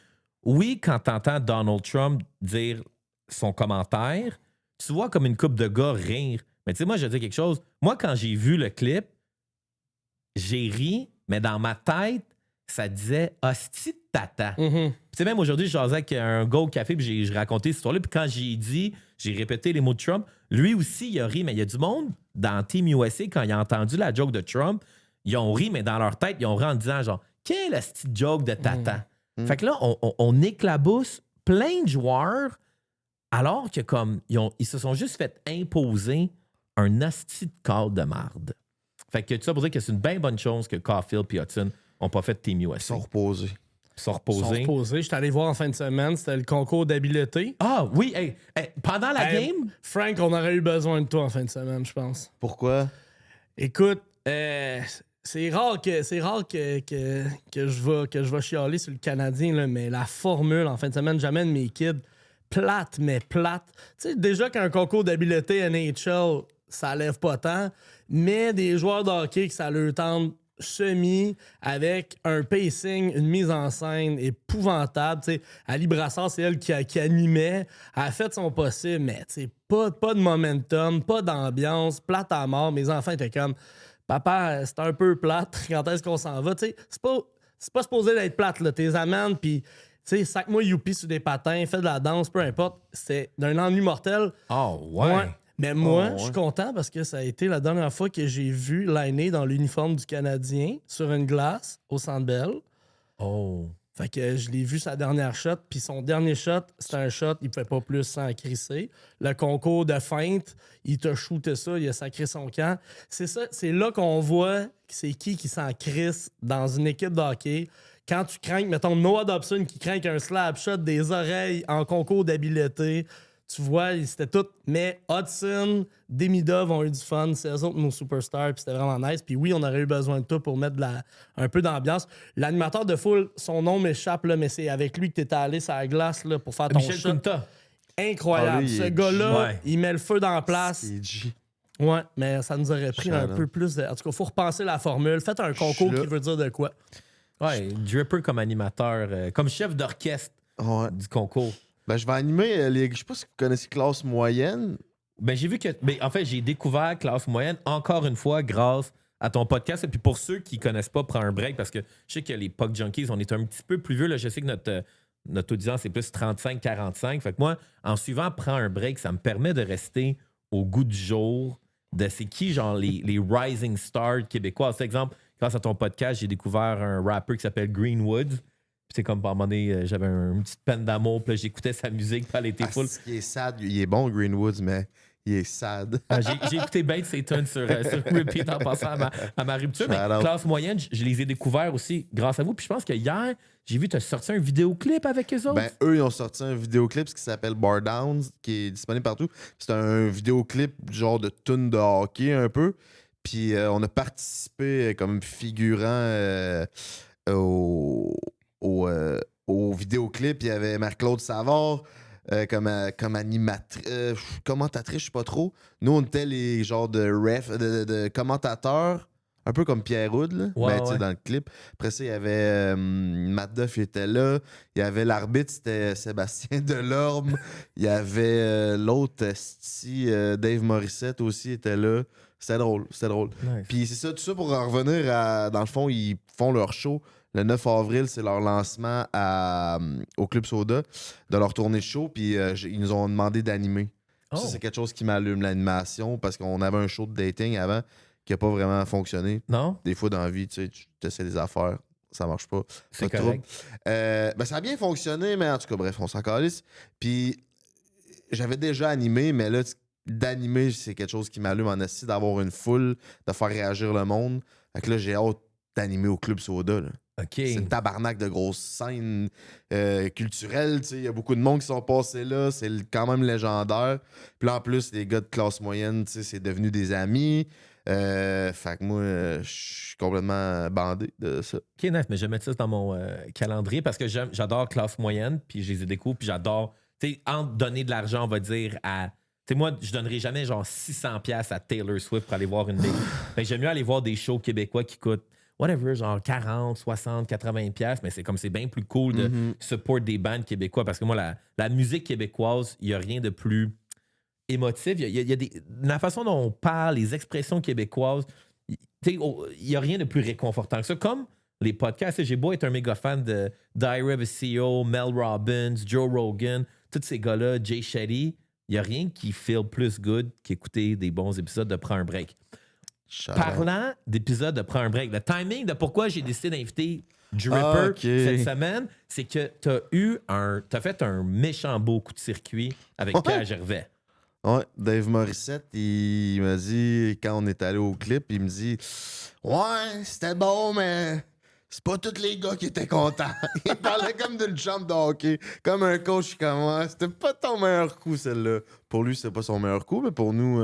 Oui, quand t'entends Donald Trump dire son commentaire, tu vois comme une couple de gars rire. Mais tu sais, moi, je vais dire quelque chose. Moi, quand j'ai vu le clip, j'ai ri, mais dans ma tête, ça disait « hostie de tata ». Mhm. Tu sais, même aujourd'hui, je jasais avec un gars au café, puis j'ai raconté cette histoire-là. Puis quand j'ai répété les mots de Trump, lui aussi, il a ri. Mais il y a du monde dans Team USA, quand il a entendu la joke de Trump, ils ont ri, mais dans leur tête, ils ont ri en disant genre, quelle petite joke de tata. Fait que là, on éclabousse plein de joueurs, alors que comme ils se sont juste fait imposer un asti de call de marde. Fait que tout ça pour dire que c'est une bien bonne chose que Caulfield et Hudson n'ont pas fait de Team USA. Ils sont reposés. Ils sont Ils sont reposés. reposés. J'étais allé voir en fin de semaine, c'était le concours d'habileté. Ah oui, hey, pendant la Hey, game, Frank, on aurait eu besoin de toi en fin de semaine, je pense. Pourquoi? Écoute, c'est rare que je vais chialer sur le Canadien, là, mais la formule en fin de semaine, j'amène mes kids plate, mais plate. Tu sais, déjà qu'un concours d'habileté NHL, ça lève pas tant, mais des joueurs de hockey que ça leur tente semi avec un pacing, une mise en scène épouvantable. Tu sais, Ali Brassard, c'est elle qui animait. Elle a fait son possible, mais tu sais, pas de momentum, pas d'ambiance, plate à mort. Mes enfants étaient comme Papa, c'est un peu plate. Quand est-ce qu'on s'en va? Tu sais, c'est pas supposé d'être plate, là. T'es amènes, puis tu sais, sac-moi youpi sur des patins, fais de la danse, peu importe. C'est d'un ennui mortel. oh ouais. Mais moi, ouais. je suis content parce que ça a été la dernière fois que j'ai vu Lainé dans l'uniforme du Canadien sur une glace au Centre Bell. Oh. Fait que je l'ai vu sa dernière shot, puis son dernier shot, c'était un shot, il pouvait pas plus s'en crisser. Le concours de feinte, il t'a shooté ça, il a sacré son camp. C'est ça, c'est là qu'on voit c'est qui s'en crisse dans une équipe de hockey. Quand tu crains, mettons Noah Dobson qui craint un slap shot des oreilles en concours d'habileté, tu vois, c'était tout. Mais Hudson, Demidov ont eu du fun. C'est eux autres nos superstars. Puis c'était vraiment nice. Puis oui, on aurait eu besoin de toi pour mettre un peu d'ambiance. L'animateur de foule, son nom m'échappe, là, mais c'est avec lui que t'étais allé sur la glace là, pour faire ton Michel shot. Kunta. Incroyable. Ah, lui, il Ce est gars-là, ouais. il met le feu dans la place. C'est G. Ouais, mais ça nous aurait pris un Shout-out. peu plus de... En tout cas, il faut repenser la formule. Faites un concours là. qui veut dire de quoi. Ouais, Dripper comme animateur, comme chef d'orchestre Ouais. du concours. Ben, je vais animer les. Je sais pas si vous connaissez classe moyenne. Ben, j'ai vu que. Ben, en fait, j'ai découvert Classe Moyenne encore une fois grâce à ton podcast. Et puis pour ceux qui connaissent pas, prends un break parce que je sais que les Puck Junkies, on est un petit peu plus vieux. Là. Je sais que notre audience est plus 35-45. Fait que moi, en suivant Prends un break, ça me permet de rester au goût du jour de c'est qui, genre, les rising stars québécois. Par exemple, grâce à ton podcast, j'ai découvert un rappeur qui s'appelle Greenwood. Puis c'est comme, à un moment donné, j'avais une petite peine d'amour, puis là, j'écoutais sa musique, puis elle était full. Il est sad. Il est bon, Greenwoods, mais il est sad. J'ai écouté bien de ses tunes sur repeat en passant à ma rupture. Mais Shout out. Classe Moyenne, je les ai découverts aussi grâce à vous. Puis je pense que hier, j'ai vu que tu as sorti un vidéoclip avec eux autres. Ben, eux, ils ont sorti un vidéoclip qui s'appelle Bar Downs, qui est disponible partout. C'est un vidéoclip genre de tune de hockey un peu. Puis on a participé comme figurant au vidéoclip. Il y avait Marc-Claude Savard comme animatrice, commentatrice, je sais pas trop. Nous, on était les genres de de commentateurs. Un peu comme Pierre Houd, là. Ouais, Ben, tu sais, ouais. dans le clip. Après ça, il y avait Matt Duff, il était là. Il y avait l'arbitre, c'était Sébastien Delorme. Il y avait l'autre, Dave Morissette aussi était là. C'était drôle, c'était drôle. Nice. Puis c'est ça, tout ça pour en revenir à... Dans le fond, ils font leur show. Le 9 avril, c'est leur lancement au Club Soda de leur tournée de show. Puis ils nous ont demandé d'animer. Oh. Ça, c'est quelque chose qui m'allume, l'animation, parce qu'on avait un show de dating avant qui n'a pas vraiment fonctionné. Non? Des fois, dans la vie, tu sais, tu essaies des affaires, ça marche pas. C'est Pas de correct. trouble. Ben, ça a bien fonctionné, mais en tout cas, bref, on s'en calisse. Puis, j'avais déjà animé, mais là, d'animer, c'est quelque chose qui m'allume en esti, d'avoir une foule, de faire réagir le monde. Fait que là, j'ai hâte d'animer au Club Soda. Là. OK. C'est une tabarnak de grosses scènes culturelles. Tu sais, il y a beaucoup de monde qui sont passés là. C'est quand même légendaire. Puis là, en plus, les gars de classe moyenne, tu sais, c'est devenu des amis. Fait que moi, je suis complètement bandé de ça. OK, nice, mais je vais mettre ça dans mon calendrier parce que j'adore Classe Moyenne, puis je les ai découverts, puis j'adore, tu sais, en donner de l'argent, on va dire, à... Tu sais, moi, je donnerais jamais genre 600$ à Taylor Swift pour aller voir une des... Fait que j'aime mieux aller voir des shows québécois qui coûtent, whatever, genre 40, 60, 80$, mais c'est bien plus cool de support des bands québécois parce que moi, la musique québécoise, il n'y a rien de plus émotif. Il y a la façon dont on parle, les expressions québécoises, il n'y a rien de plus réconfortant que ça. Comme les podcasts, j'ai beau être un méga fan de Diary of a CEO, Mel Robbins, Joe Rogan, tous ces gars-là, Jay Shetty, il n'y a rien qui feel plus good qu'écouter des bons épisodes de Prends un break. Parlant d'épisodes de Prends un break, le timing de pourquoi j'ai décidé d'inviter Dripper cette semaine, c'est que t'as fait un méchant beau coup de circuit avec Pierre Gervais. Ouais, Dave Morissette, il m'a dit, quand on est allé au clip, il me dit ouais, c'était bon, mais c'est pas tous les gars qui étaient contents. Il parlait comme d'une chambre de hockey, comme un coach comme moi. C'était pas ton meilleur coup, celle-là. Pour lui, c'était pas son meilleur coup, mais pour nous,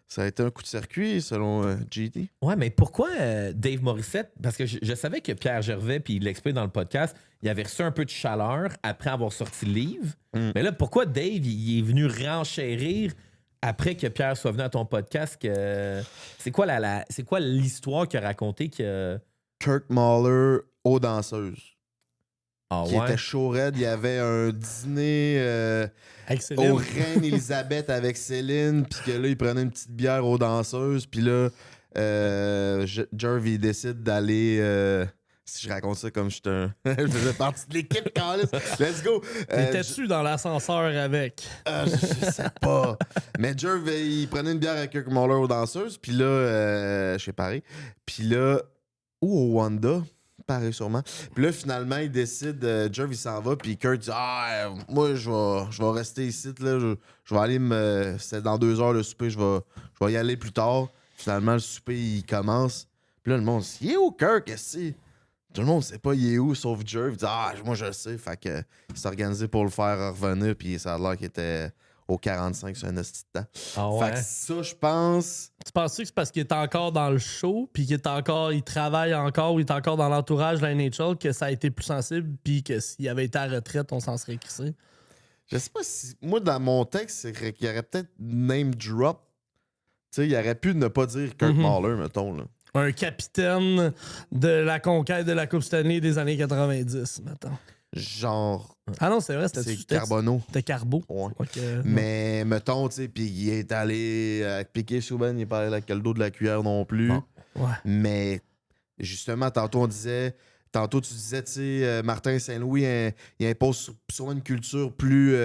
ça a été un coup de circuit, selon GT. Ouais, mais pourquoi Dave Morissette? Parce que je savais que Pierre Gervais, puis il l'explique dans le podcast, il avait reçu un peu de chaleur après avoir sorti le livre. Mais là, pourquoi Dave, il est venu renchérir après que Pierre soit venu à ton podcast? C'est quoi l'histoire qu'il a racontée que... Kirk Mahler aux danseuses. Ah Qui ouais? était chaud raide. Il y avait un dîner Avec Céline. aux Reine Elisabeth avec Céline, puis que là, il prenait une petite bière aux danseuses, puis là, Jerv, il décide d'aller... si je raconte ça comme je faisais partie de l'équipe, Carlis. Let's go! Étais-tu dans l'ascenseur avec? Je sais pas. Mais Jerv, il prenait une bière avec Kirk Mahler aux danseuses, puis là, je sais pareil. Puis là, ou au Wanda, pareil sûrement. Puis là, finalement, il décide, Jerv, il s'en va, puis Kurt dit moi, je vais rester ici, là. Je vais aller c'est dans 2 heures le souper, je vais y aller plus tard. Finalement, le souper, il commence. Puis là, le monde dit il est où, Kirk? Qu'est-ce que tout le monde sait pas il est où, sauf Jerv. Il dit moi, je le sais. Fait que il s'est organisé pour le faire revenir, puis ça a l'air qu'il était au 45 sur un hostie de temps. Ah Fait ouais? que ça, je pense. Tu penses que c'est parce qu'il est encore dans le show, puis qu'il il travaille encore, ou il est encore dans l'entourage de la NHL, que ça a été plus sensible, puis que s'il avait été à la retraite, on s'en serait crissé? Je sais pas si. Moi, dans mon texte, c'est qu'il y aurait peut-être name drop. Tu sais, il aurait pu ne pas dire Kirk Mahler, mettons. Là. Un capitaine de la conquête de la Coupe Stanley des années 90, mettons. Genre, Ah non, c'est vrai, c'était c'est Carbonneau. C'était Carbo. Ouais. Ok, Mais mettons, tu sais, puis il est allé avec Piqué Souban, il est pas allé avec le dos de la cuillère non plus. Bon. Ouais. Mais justement, tantôt tu disais, tu sais, Martin Saint-Louis, il impose sûrement une culture plus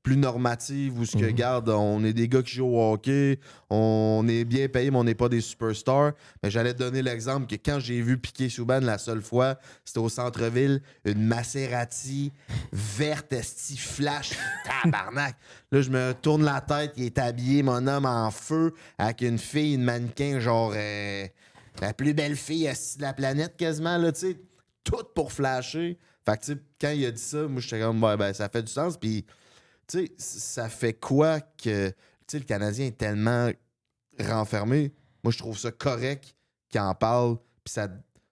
normative où ce que, regarde, on est des gars qui jouent au hockey, on est bien payés, mais on n'est pas des superstars. Mais j'allais te donner l'exemple que quand j'ai vu Piqué Souban la seule fois, c'était au centre-ville, une Maserati verte, esti, flash, tabarnak. Là, je me tourne la tête, il est habillé, mon homme, en feu, avec une fille, une mannequin, genre... la plus belle fille de la planète, quasiment, là, tu sais, tout pour flasher. Fait que, tu sais, quand il a dit ça, moi, j'étais comme, ben, ça fait du sens. Puis, tu sais, ça fait quoi que, tu sais, le Canadien est tellement renfermé. Moi, je trouve ça correct qu'il en parle. Puis,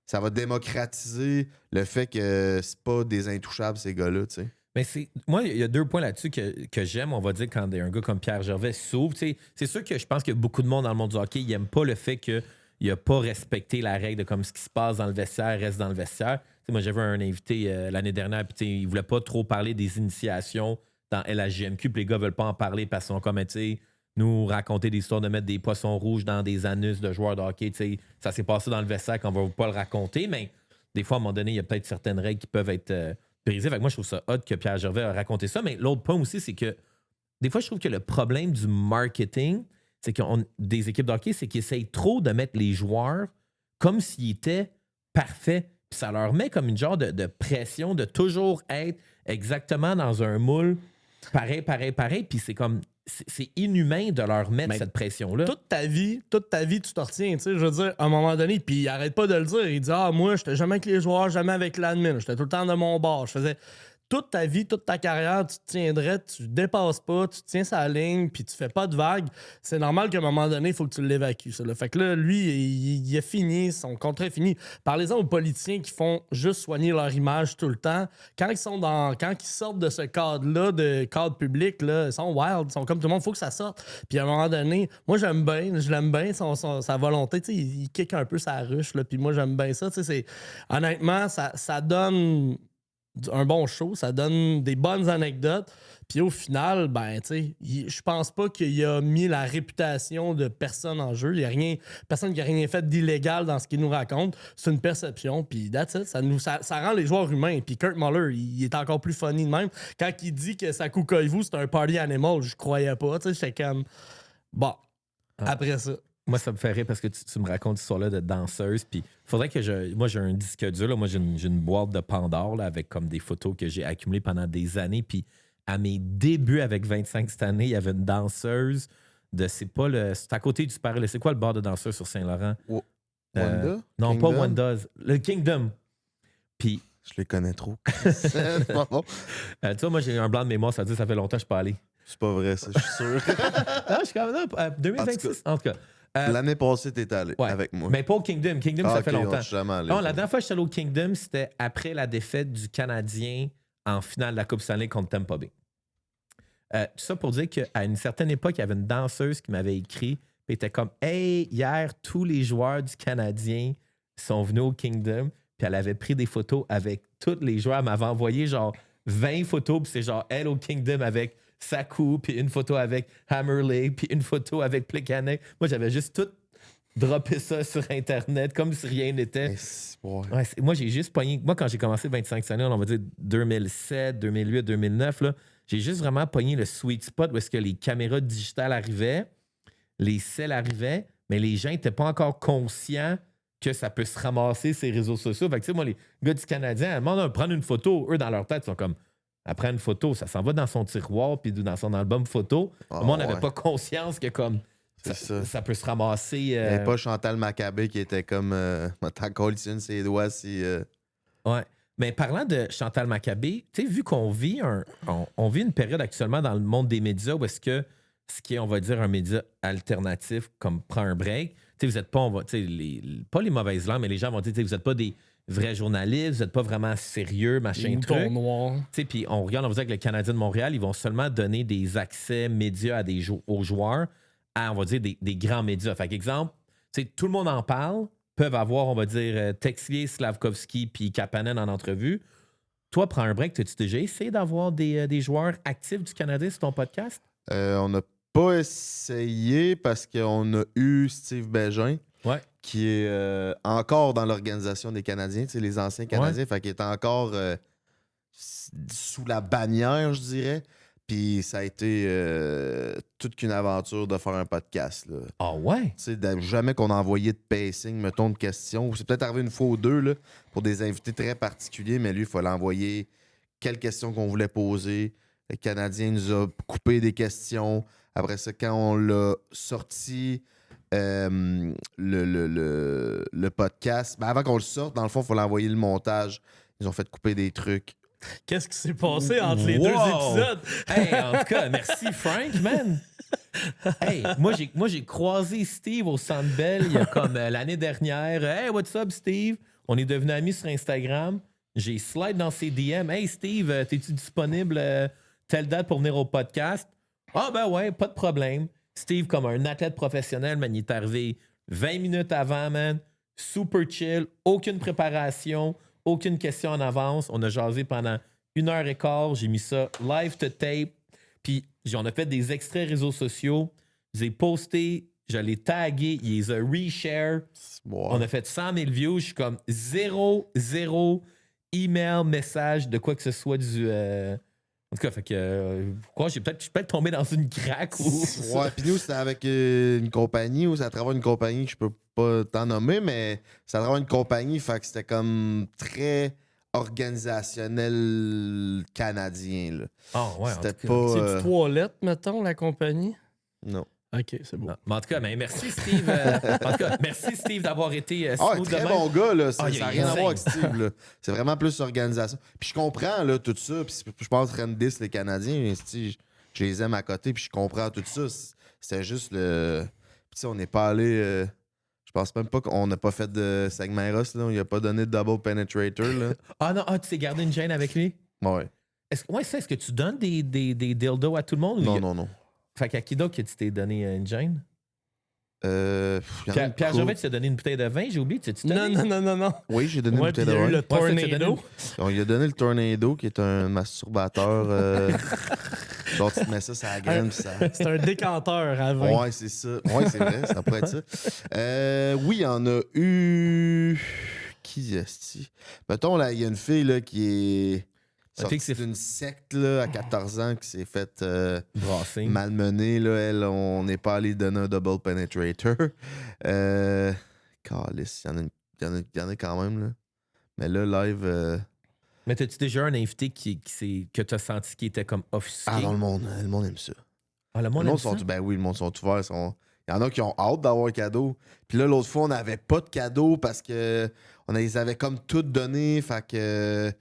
ça va démocratiser le fait que c'est pas des intouchables, ces gars-là, tu sais. Mais moi, il y a 2 points là-dessus que j'aime, on va dire, quand un gars comme Pierre Gervais s'ouvre. Tu sais, c'est sûr que je pense qu'il y a beaucoup de monde dans le monde du hockey, il n'aime pas le fait que il n'a pas respecté la règle de comme ce qui se passe dans le vestiaire reste dans le vestiaire. T'sais, moi, j'avais un invité l'année dernière, puis il ne voulait pas trop parler des initiations dans LHJMQ, puis les gars ne veulent pas en parler parce qu'ils sont comme, nous raconter des histoires de mettre des poissons rouges dans des anus de joueurs de hockey. Ça s'est passé dans le vestiaire qu'on ne va pas le raconter, mais des fois, à un moment donné, il y a peut-être certaines règles qui peuvent être brisées. Fait que moi, je trouve ça hot que Pierre Gervais a raconté ça, mais l'autre point aussi, c'est que des fois, je trouve que le problème du marketing, c'est qu'on des équipes de hockey, c'est qu'ils essayent trop de mettre les joueurs comme s'ils étaient parfaits. Puis ça leur met comme une genre de pression de toujours être exactement dans un moule pareil. Puis c'est comme c'est inhumain de leur mettre cette pression-là. Toute ta vie, tu t'en retiens, tu sais, je veux dire, à un moment donné, puis il arrête pas de le dire. Il dit, moi, j'étais jamais avec les joueurs, jamais avec l'admin, j'étais tout le temps de mon bord. Je faisais... Toute ta vie, toute ta carrière, tu te tiendrais, tu dépasses pas, tu tiens sa ligne, puis tu fais pas de vagues. C'est normal qu'à un moment donné, il faut que tu l'évacues. Ça, là. Fait que là, lui, il a fini, son contrat est fini. Parlez-en aux politiciens qui font juste soigner leur image tout le temps. Quand ils sortent de ce cadre-là, de cadre public, là, ils sont wild, ils sont comme tout le monde, il faut que ça sorte. Puis à un moment donné, moi, je l'aime bien, sa volonté, tu sais, il kick un peu sa ruche, là, puis moi, j'aime bien ça. Tu sais, honnêtement, ça donne un bon show, ça donne des bonnes anecdotes. Puis au final, ben, tu sais, je pense pas qu'il a mis la réputation de personne en jeu. Il y a personne qui a rien fait d'illégal dans ce qu'il nous raconte. C'est une perception, puis that's it. Ça rend les joueurs humains. Puis Kirk Mahler, il est encore plus funny de même. Quand il dit que sa Kukoivu, c'est un party animal, je croyais pas. Tu sais, j'étais comme... Bon, après ça... Moi, ça me fait rire parce que tu me racontes cette histoire-là de danseuse. Puis, il faudrait que moi, j'ai un disque dur. Là. Moi, j'ai une boîte de Pandore là, avec comme des photos que j'ai accumulées pendant des années. Puis, à mes débuts avec 25 cette année, il y avait une danseuse c'est à côté du Paris. C'est quoi le bar de danseurs sur Saint-Laurent? Wanda? Non, Kingdom? pas Wanda's. Le Kingdom. Puis, Je les connais trop. C'est pas bon. tu vois, moi, j'ai un blanc de mémoire, ça veut dire que ça fait longtemps que je suis pas allé. C'est pas vrai, ça, je suis sûr. Ah, je suis quand même là, 2026, en tout cas. L'année passée, t'étais allé Ouais. avec moi. Mais pas au Kingdom. Kingdom, ça ok, fait longtemps. je suis jamais allé. Non, la dernière fois que j'étais allé au Kingdom, c'était après la défaite du Canadien en finale de la Coupe Stanley contre Tampa Bay. Tout ça pour dire qu'à une certaine époque, il y avait une danseuse qui m'avait écrit et était comme « Hey, hier, tous les joueurs du Canadien sont venus au Kingdom. » Puis elle avait pris des photos avec tous les joueurs. Elle m'avait envoyé genre 20 photos. Puis c'est genre elle au Kingdom avec Sakou, puis une photo avec Hammerley, puis une photo avec Plekanec. Moi, j'avais juste tout droppé ça sur Internet comme si rien n'était. Ouais, moi, j'ai juste pogné. Moi, quand j'ai commencé 25 années, on va dire 2007, 2008, 2009, là, j'ai juste vraiment pogné le sweet spot où est-ce que les caméras digitales arrivaient, les celles arrivaient, mais les gens n'étaient pas encore conscients que ça peut se ramasser ces réseaux sociaux. Fait que, tu sais, moi, les gars du Canadien, à un moment, prendre une photo, eux, dans leur tête, ils sont comme, après une photo, ça s'en va dans son tiroir puis dans son album photo. Moi, on n'avait pas conscience que, comme, ça peut se ramasser. Il n'y avait pas Chantal Maccabé qui était comme, t'as collé ses doigts si. Ouais. Mais parlant de Chantal Maccabé, tu sais, vu qu'on vit on vit une période actuellement dans le monde des médias où est-ce que ce qui est, on va dire, un média alternatif comme prend un break, tu sais, vous n'êtes pas, pas les mauvaises langues, mais les gens vont dire, vous n'êtes pas des vrais journalistes, vous n'êtes pas vraiment sérieux, machin truc. Noir. Puis on regarde, on va dire que le Canadien de Montréal, ils vont seulement donner des accès médias à aux joueurs, à, on va dire, des grands médias. Fait qu'exemple, tout le monde en parle, peuvent avoir, on va dire, Texier, Slavkovski puis Kapanen en entrevue. Toi, prends un break. As-tu déjà essayé d'avoir des joueurs actifs du Canadien sur ton podcast? On n'a pas essayé parce qu'on a eu Steve Bégin, qui est encore dans l'organisation des Canadiens, les anciens Canadiens, fait qu'il est encore sous la bannière, je dirais. Puis ça a été toute qu'une aventure de faire un podcast. Là. Ah ouais? Jamais qu'on a envoyé de pacing, mettons, de questions. C'est peut-être arrivé une fois ou deux là, pour des invités très particuliers, mais lui, il fallait envoyer quelles questions qu'on voulait poser. Le Canadien nous a coupé des questions. Après ça, quand on l'a sorti, le podcast, avant qu'on le sorte, dans le fond, il fallait envoyer le montage. Ils ont fait couper des trucs. Qu'est-ce qui s'est passé entre les deux épisodes? Hey, en tout cas, merci Frank, man. Hey, moi j'ai croisé Steve au Centre Bell il y a comme l'année dernière. Hey, what's up, Steve? On est devenus amis sur Instagram. J'ai slide dans ses DM. Hey, Steve, t'es-tu disponible telle date pour venir au podcast? Ah, ben ouais, pas de problème. Steve, comme un athlète professionnel, man, il est arrivé 20 minutes avant, man. Super chill, aucune préparation. Aucune question en avance. On a jasé pendant 1h15. J'ai mis ça live to tape. Puis, on a fait des extraits réseaux sociaux. Je les ai postés. Je l'ai tagué. Il les a reshare. Wow. On a fait 100 000 views. Je suis comme zéro email, message de quoi que ce soit du... En tout cas, fait que... je suis peut-être tombé dans une craque ou... Ouais, puis nous, c'était avec une compagnie ou c'est à travers une compagnie que je peux pas t'en nommer, mais c'est à travers une compagnie, fait que c'était comme très organisationnel canadien, là. Ah ouais, c'était en tout cas. pas... C'est du toilette, mettons, la compagnie? Non. OK, c'est beau. Non. Mais en tout cas, merci Steve. En tout cas, merci Steve d'avoir été smooth très de bon gars, là. Ça il n'a est rien à insane. voir avec Steve, là. C'est vraiment plus organisation. Puis je comprends, là, tout ça. Puis je pense Rendis, les Canadiens, mais, je les aime à côté, puis je comprends tout ça. C'était juste le... Puis on n'est pas allé... Je pense même pas qu'on n'a pas fait de segment Ross, là. On lui a pas donné de double penetrator, là. Ah non, tu t'es gardé une gêne avec lui? Ouais. Est-ce que tu donnes des dildos à tout le monde? Non. Fait qu'à qui d'autre que tu t'es donné une gêne? Pierre Gervais, tu t'as donné une bouteille de vin, j'ai oublié. Tu Non. Oui, j'ai donné une Ouais, bouteille puis il y de a eu vin. le Tornado. On lui a donné le Tornado, qui est un masturbateur. Genre, tu te mets ça sur la graine, puis ça... C'est un décanteur à vin. Ouais, c'est ça. Ouais, c'est vrai, ça pourrait être ça. Oui, il y en a eu... Qui est-ce? Mettons, là, il y a une fille là, qui est sortie d'une secte là, à 14 ans qui s'est faite malmener. Là, elle, on n'est pas allé donner un double penetrator. Calice, il y en a quand même. Là. Mais là, live... Mais t'as-tu déjà un invité que t'as senti qui était comme offusqué? Ah non, le monde aime ça. Ah, le Le monde monde aime sont, ça? ben oui, le monde sont ouverts. Il y en a qui ont hâte d'avoir un cadeau. Puis là, l'autre fois, on n'avait pas de cadeau parce que ils avaient comme tout donné. Fait que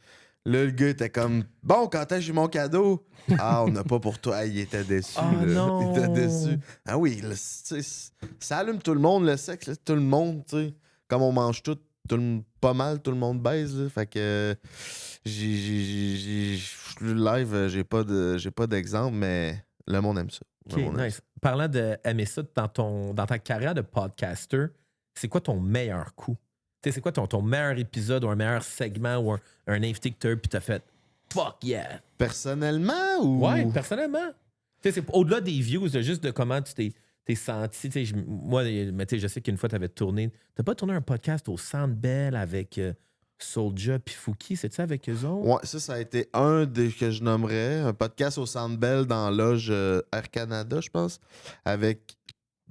là, le gars était comme bon, quand est-ce que j'ai mon cadeau? Ah, on n'a pas pour toi. Ah, il était déçu. Ah là. non! Il était déçu. Ah oui, là, tu sais, ça allume tout le monde, le sexe, là, tout le monde, tu sais. Comme on mange pas mal, tout le monde baise. Là. Fait que le live, j'ai pas d'exemple, mais le monde aime ça. Le Ok, monde aime nice. Parlant d'aimer ça dans ta carrière de podcaster, c'est quoi ton meilleur coup? Tu sais, c'est quoi ton meilleur épisode ou un meilleur segment ou un invité que tu as eu puis t'as fait fuck yeah? Personnellement ou. Ouais, personnellement. Tu sais, c'est au-delà des views, juste de comment tu t'es senti. Tu sais, moi, mais tu sais, je sais qu'une fois, tu avais tourné. T'as pas tourné un podcast au Centre Bell avec Soulja puis Fouki, c'est ça avec eux autres? Ouais, ça a été un des que je nommerais. Un podcast au Centre Bell dans la loge Air Canada, je pense, avec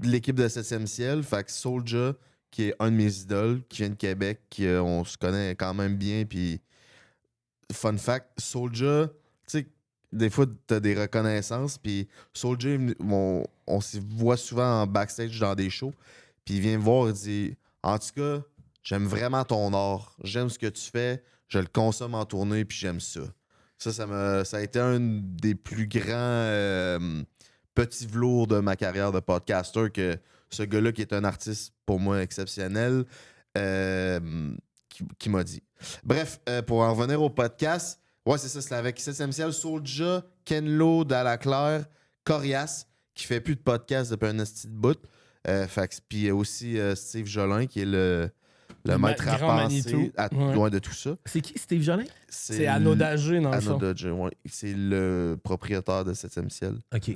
l'équipe de 7e ciel. Fait que Soulja, qui est un de mes idoles, qui vient de Québec, on se connaît quand même bien. Puis, fun fact, Soulja, tu sais, des fois, t'as des reconnaissances. Puis, Soulja, on se voit souvent en backstage dans des shows. Puis, il vient me voir et dit en tout cas, j'aime vraiment ton art. J'aime ce que tu fais. Je le consomme en tournée, puis j'aime ça. Ça a été un des plus grands petits velours de ma carrière de podcaster que ce gars-là, qui est un artiste pour moi exceptionnel, qui m'a dit. Bref, pour en revenir au podcast, ouais, c'est ça, c'est avec 7e ciel, Soulja, Kenlo, Dalaclaire, Corias, qui fait plus de podcast depuis un esti de bout. Puis aussi Steve Jolin, qui est le maître à grand penser Manitou. Ouais. loin de tout ça. C'est qui, Steve Jolin? C'est Anno Dagé, dans le Anno fond. Dodge, ouais. C'est le propriétaire de 7e ciel. OK.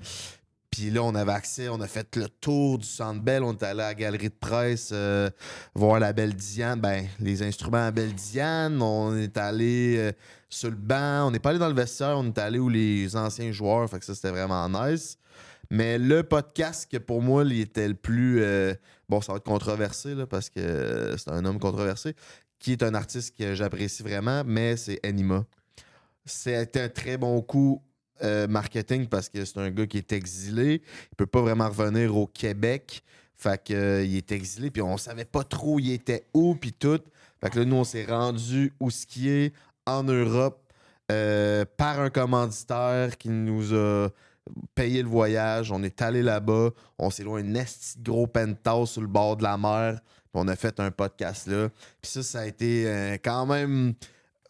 Puis là, on avait accès, on a fait le tour du Centre Bell, on est allé à la galerie de presse voir la Belle Diane, les instruments à Belle Diane, on est allé sur le banc, on n'est pas allé dans le vestiaire, on est allé où les anciens joueurs, fait que ça, c'était vraiment nice. Mais le podcast que pour moi, il était le plus... bon, ça va être controversé, là, parce que c'est un homme controversé, qui est un artiste que j'apprécie vraiment, mais c'est Anima. C'était un très bon coup marketing parce que c'est un gars qui est exilé. Il peut pas vraiment revenir au Québec. Fait que, il est exilé, puis on savait pas trop il était où, puis tout. Fait que là, nous, on s'est rendu où ce qui est en Europe par un commanditaire qui nous a payé le voyage. On est allé là-bas. On s'est loué un esti de gros penthouse sur le bord de la mer. Puis on a fait un podcast là. Puis ça a été quand même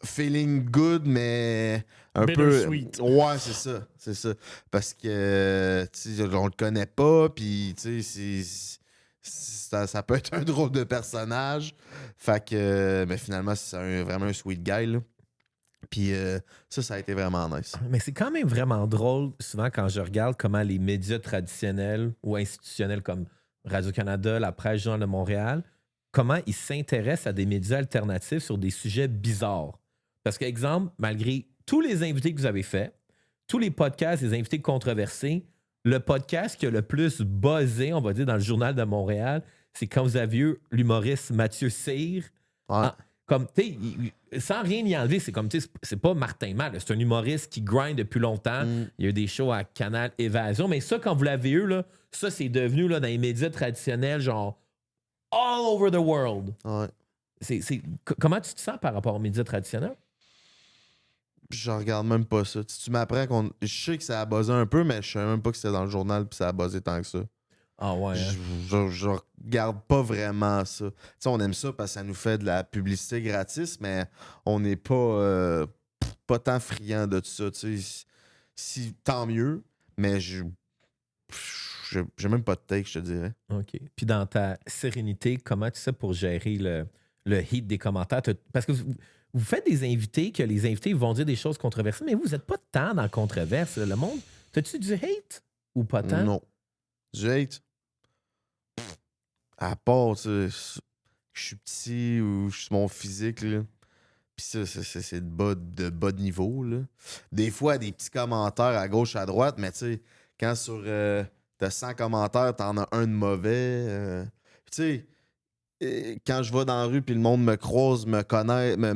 feeling good, mais un peu. Bittersweet. Ouais, c'est ça. C'est ça. Parce que, tu sais, on le connaît pas, puis, tu sais, ça peut être un drôle de personnage. Fait que, mais finalement, c'est vraiment un sweet guy, là. Puis ça a été vraiment nice. Mais c'est quand même vraiment drôle, souvent, quand je regarde comment les médias traditionnels ou institutionnels comme Radio-Canada, la Presse Journal de Montréal, comment ils s'intéressent à des médias alternatifs sur des sujets bizarres. Parce qu'exemple, malgré tous les invités que vous avez faits, tous les podcasts, les invités controversés, le podcast qui a le plus buzzé, on va dire, dans le Journal de Montréal, c'est quand vous aviez eu l'humoriste Mathieu Cyr. Ouais. Comme, tu sais, sans rien y enlever, c'est comme, tu sais, c'est pas Martin Malle, c'est un humoriste qui grind depuis longtemps. Il y a eu des shows à Canal Évasion, mais ça, quand vous l'avez eu, là, ça, c'est devenu là, dans les médias traditionnels, genre, all over the world. Ouais. Comment tu te sens par rapport aux médias traditionnels? Je regarde même pas ça. Tu m'apprends qu'on. Je sais que ça a buzzé un peu, mais je savais même pas que c'était dans le journal puis ça a buzzé tant que ça. Ah ouais. Hein? Je regarde pas vraiment ça. Tu sais, on aime ça parce que ça nous fait de la publicité gratis, mais on n'est pas tant friand de tout ça. Tu sais, si, tant mieux, mais j'ai même pas de take, je te dirais. OK. Puis dans ta sérénité, comment tu sais pour gérer le hit des commentaires? Parce que vous faites des invités que les invités vont dire des choses controversées, mais vous n'êtes pas tant dans la controverse. Le monde, t'as-tu du hate ou pas tant? Non. Du hate. À part, tu sais, je suis petit ou je suis mon physique, là. Puis ça, c'est de bas de niveau, là. Des fois, des petits commentaires à gauche, à droite, mais tu sais, quand sur t'as 100 commentaires, t'en as un de mauvais. Tu sais, quand je vais dans la rue puis le monde me croise, me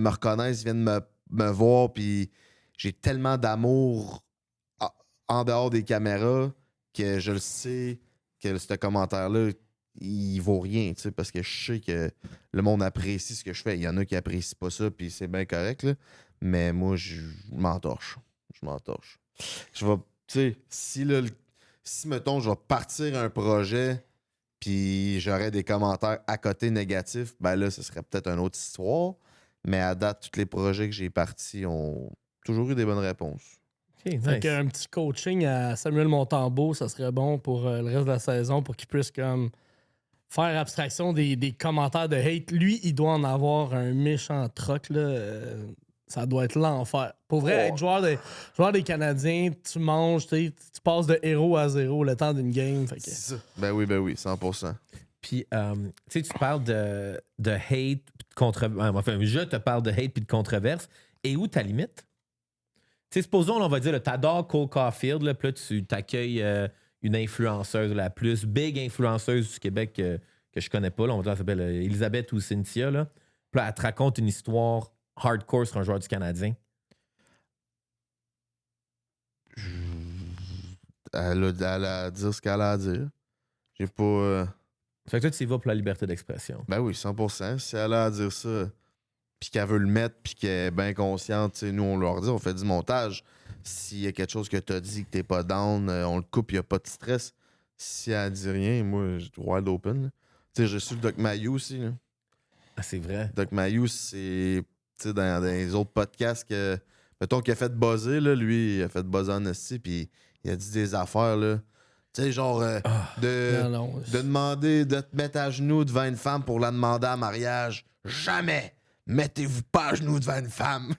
reconnaissent, viennent me voir, puis j'ai tellement d'amour en dehors des caméras que je le sais que ce commentaire-là, il vaut rien, tu sais, parce que je sais que le monde apprécie ce que je fais. Il y en a qui apprécient pas ça, puis c'est bien correct, là. Mais moi, je m'entorche. Je m'entorche. Je vais, tu sais, si, mettons, je vais partir un projet, puis j'aurais des commentaires à côté négatifs, ben là, ce serait peut-être une autre histoire. Mais à date, tous les projets que j'ai partis ont toujours eu des bonnes réponses. OK, nice. Fait qu'un petit coaching à Samuel Montembeault, ça serait bon pour le reste de la saison pour qu'il puisse comme faire abstraction des commentaires de hate. Lui, il doit en avoir un méchant troc, là. Ça doit être l'enfer. Pour vrai, être joueur des Canadiens, tu manges, tu passes de héros à zéro le temps d'une game. Fait que... C'est ça. Ben oui, 100%. Puis, tu sais, tu parles de hate, de controverse. Enfin, je te parle de hate puis de controverse. Et où ta limite? Tu sais, supposons, on va dire, t'adores Cole Caulfield, là, puis là, tu t'accueilles une influenceuse, la plus big influenceuse du Québec que je connais pas. Là, on va dire, elle s'appelle Elisabeth ou Cynthia. Là. Puis là, elle te raconte une histoire hardcore sur un joueur du Canadien. Elle a à dire ce qu'elle a à dire. J'ai pas... Fait que toi, tu y vas pour la liberté d'expression. Ben oui, 100%. Si elle a à dire ça, puis qu'elle veut le mettre, puis qu'elle est bien consciente, tu sais, nous, on leur dit, on fait du montage. S'il y a quelque chose que tu as dit, que t'es pas down, on le coupe, il n'y a pas de stress. Si elle dit rien, moi, j'ai wide open. Tu sais, j'ai su le Doc Mayou aussi. Là. Ah, c'est vrai. Doc Mayou, c'est dans les autres podcasts que. Mettons qu'il a fait buzzer, là, lui, il a fait buzzer en esti, puis il a dit des affaires, là. Tu sais, genre, de demander de te mettre à genoux devant une femme pour la demander en mariage. Jamais! Mettez-vous pas à genoux devant une femme.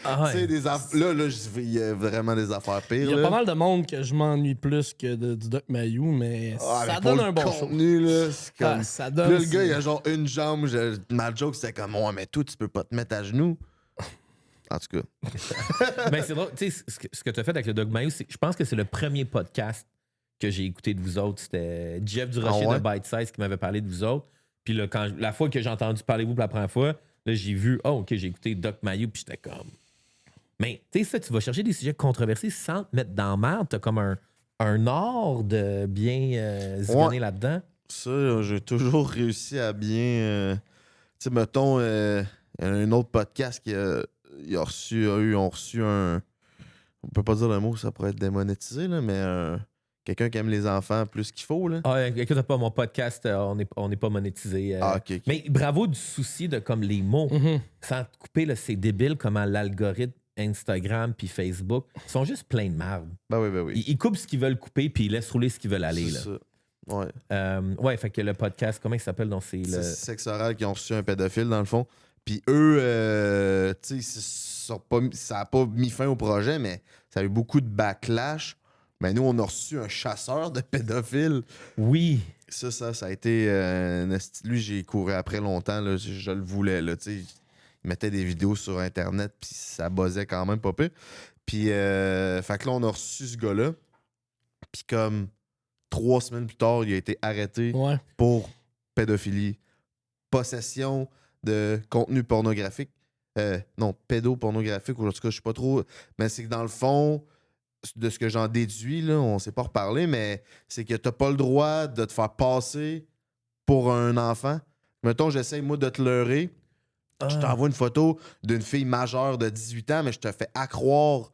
Ah ouais. Là, il y a vraiment des affaires pires. Il y a là. pas mal de monde que je m'ennuie plus que du Doc Mayou, mais ça donne un bon show. contenu, là, c'est comme... Ça Puis donne. là, le gars, il a genre une jambe. Ma joke, c'était comme, ouais, mais toi, tu peux pas te mettre à genoux. En tout cas. Ben, c'est drôle. Tu sais, ce que tu as fait avec le Doc Mayou, je pense que c'est le premier podcast que j'ai écouté de vous autres. C'était Jeff Durocher de Bite Size qui m'avait parlé de vous autres. Puis là, la fois que j'ai entendu parler de vous pour la première fois, là, j'ai vu, OK, j'ai écouté Doc Mayou, puis j'étais comme. Mais, tu sais, ça, tu vas chercher des sujets controversés sans te mettre dans la merde. T'as comme un art de bien zigonner là-dedans. Ça, j'ai toujours réussi à bien. Tu sais, mettons, un autre podcast qui ont reçu un. On peut pas dire le mot, ça pourrait être démonétisé, là, mais quelqu'un qui aime les enfants plus qu'il faut. Là. Ah, écoute pas, mon podcast, on n'est pas monétisé. OK. Mais bravo du souci de comme les mots. Sans te couper, là, c'est débile comment l'algorithme Instagram puis Facebook sont juste pleins de merde. Ben oui. Ils coupent ce qu'ils veulent couper puis ils laissent rouler ce qu'ils veulent aller. C'est Là. ça. Ouais. Ouais, fait que le podcast, comment il s'appelle? Donc, c'est C'est Sexe Oral qui ont reçu un pédophile, dans le fond. Puis eux, tu sais, ça n'a pas mis fin au projet, mais ça a eu beaucoup de backlash. Mais nous, on a reçu un chasseur de pédophiles. Oui. Ça a été... lui, j'ai couru après longtemps. Là, je le voulais. Là, il mettait des vidéos sur Internet, puis ça buzzait quand même pas peu. Puis, fait que là, on a reçu ce gars-là. Puis comme 3 semaines plus tard, il a été arrêté pour pédophilie, possession de contenu pornographique. Non, pédopornographique, ou en tout cas, je sais pas trop. Mais c'est que dans le fond, de ce que j'en déduis, là, on s'est pas reparlé, mais c'est que t'as pas le droit de te faire passer pour un enfant. Mettons, j'essaye, moi, de te leurrer. Je t'envoie une photo d'une fille majeure de 18 ans, mais je te fais accroire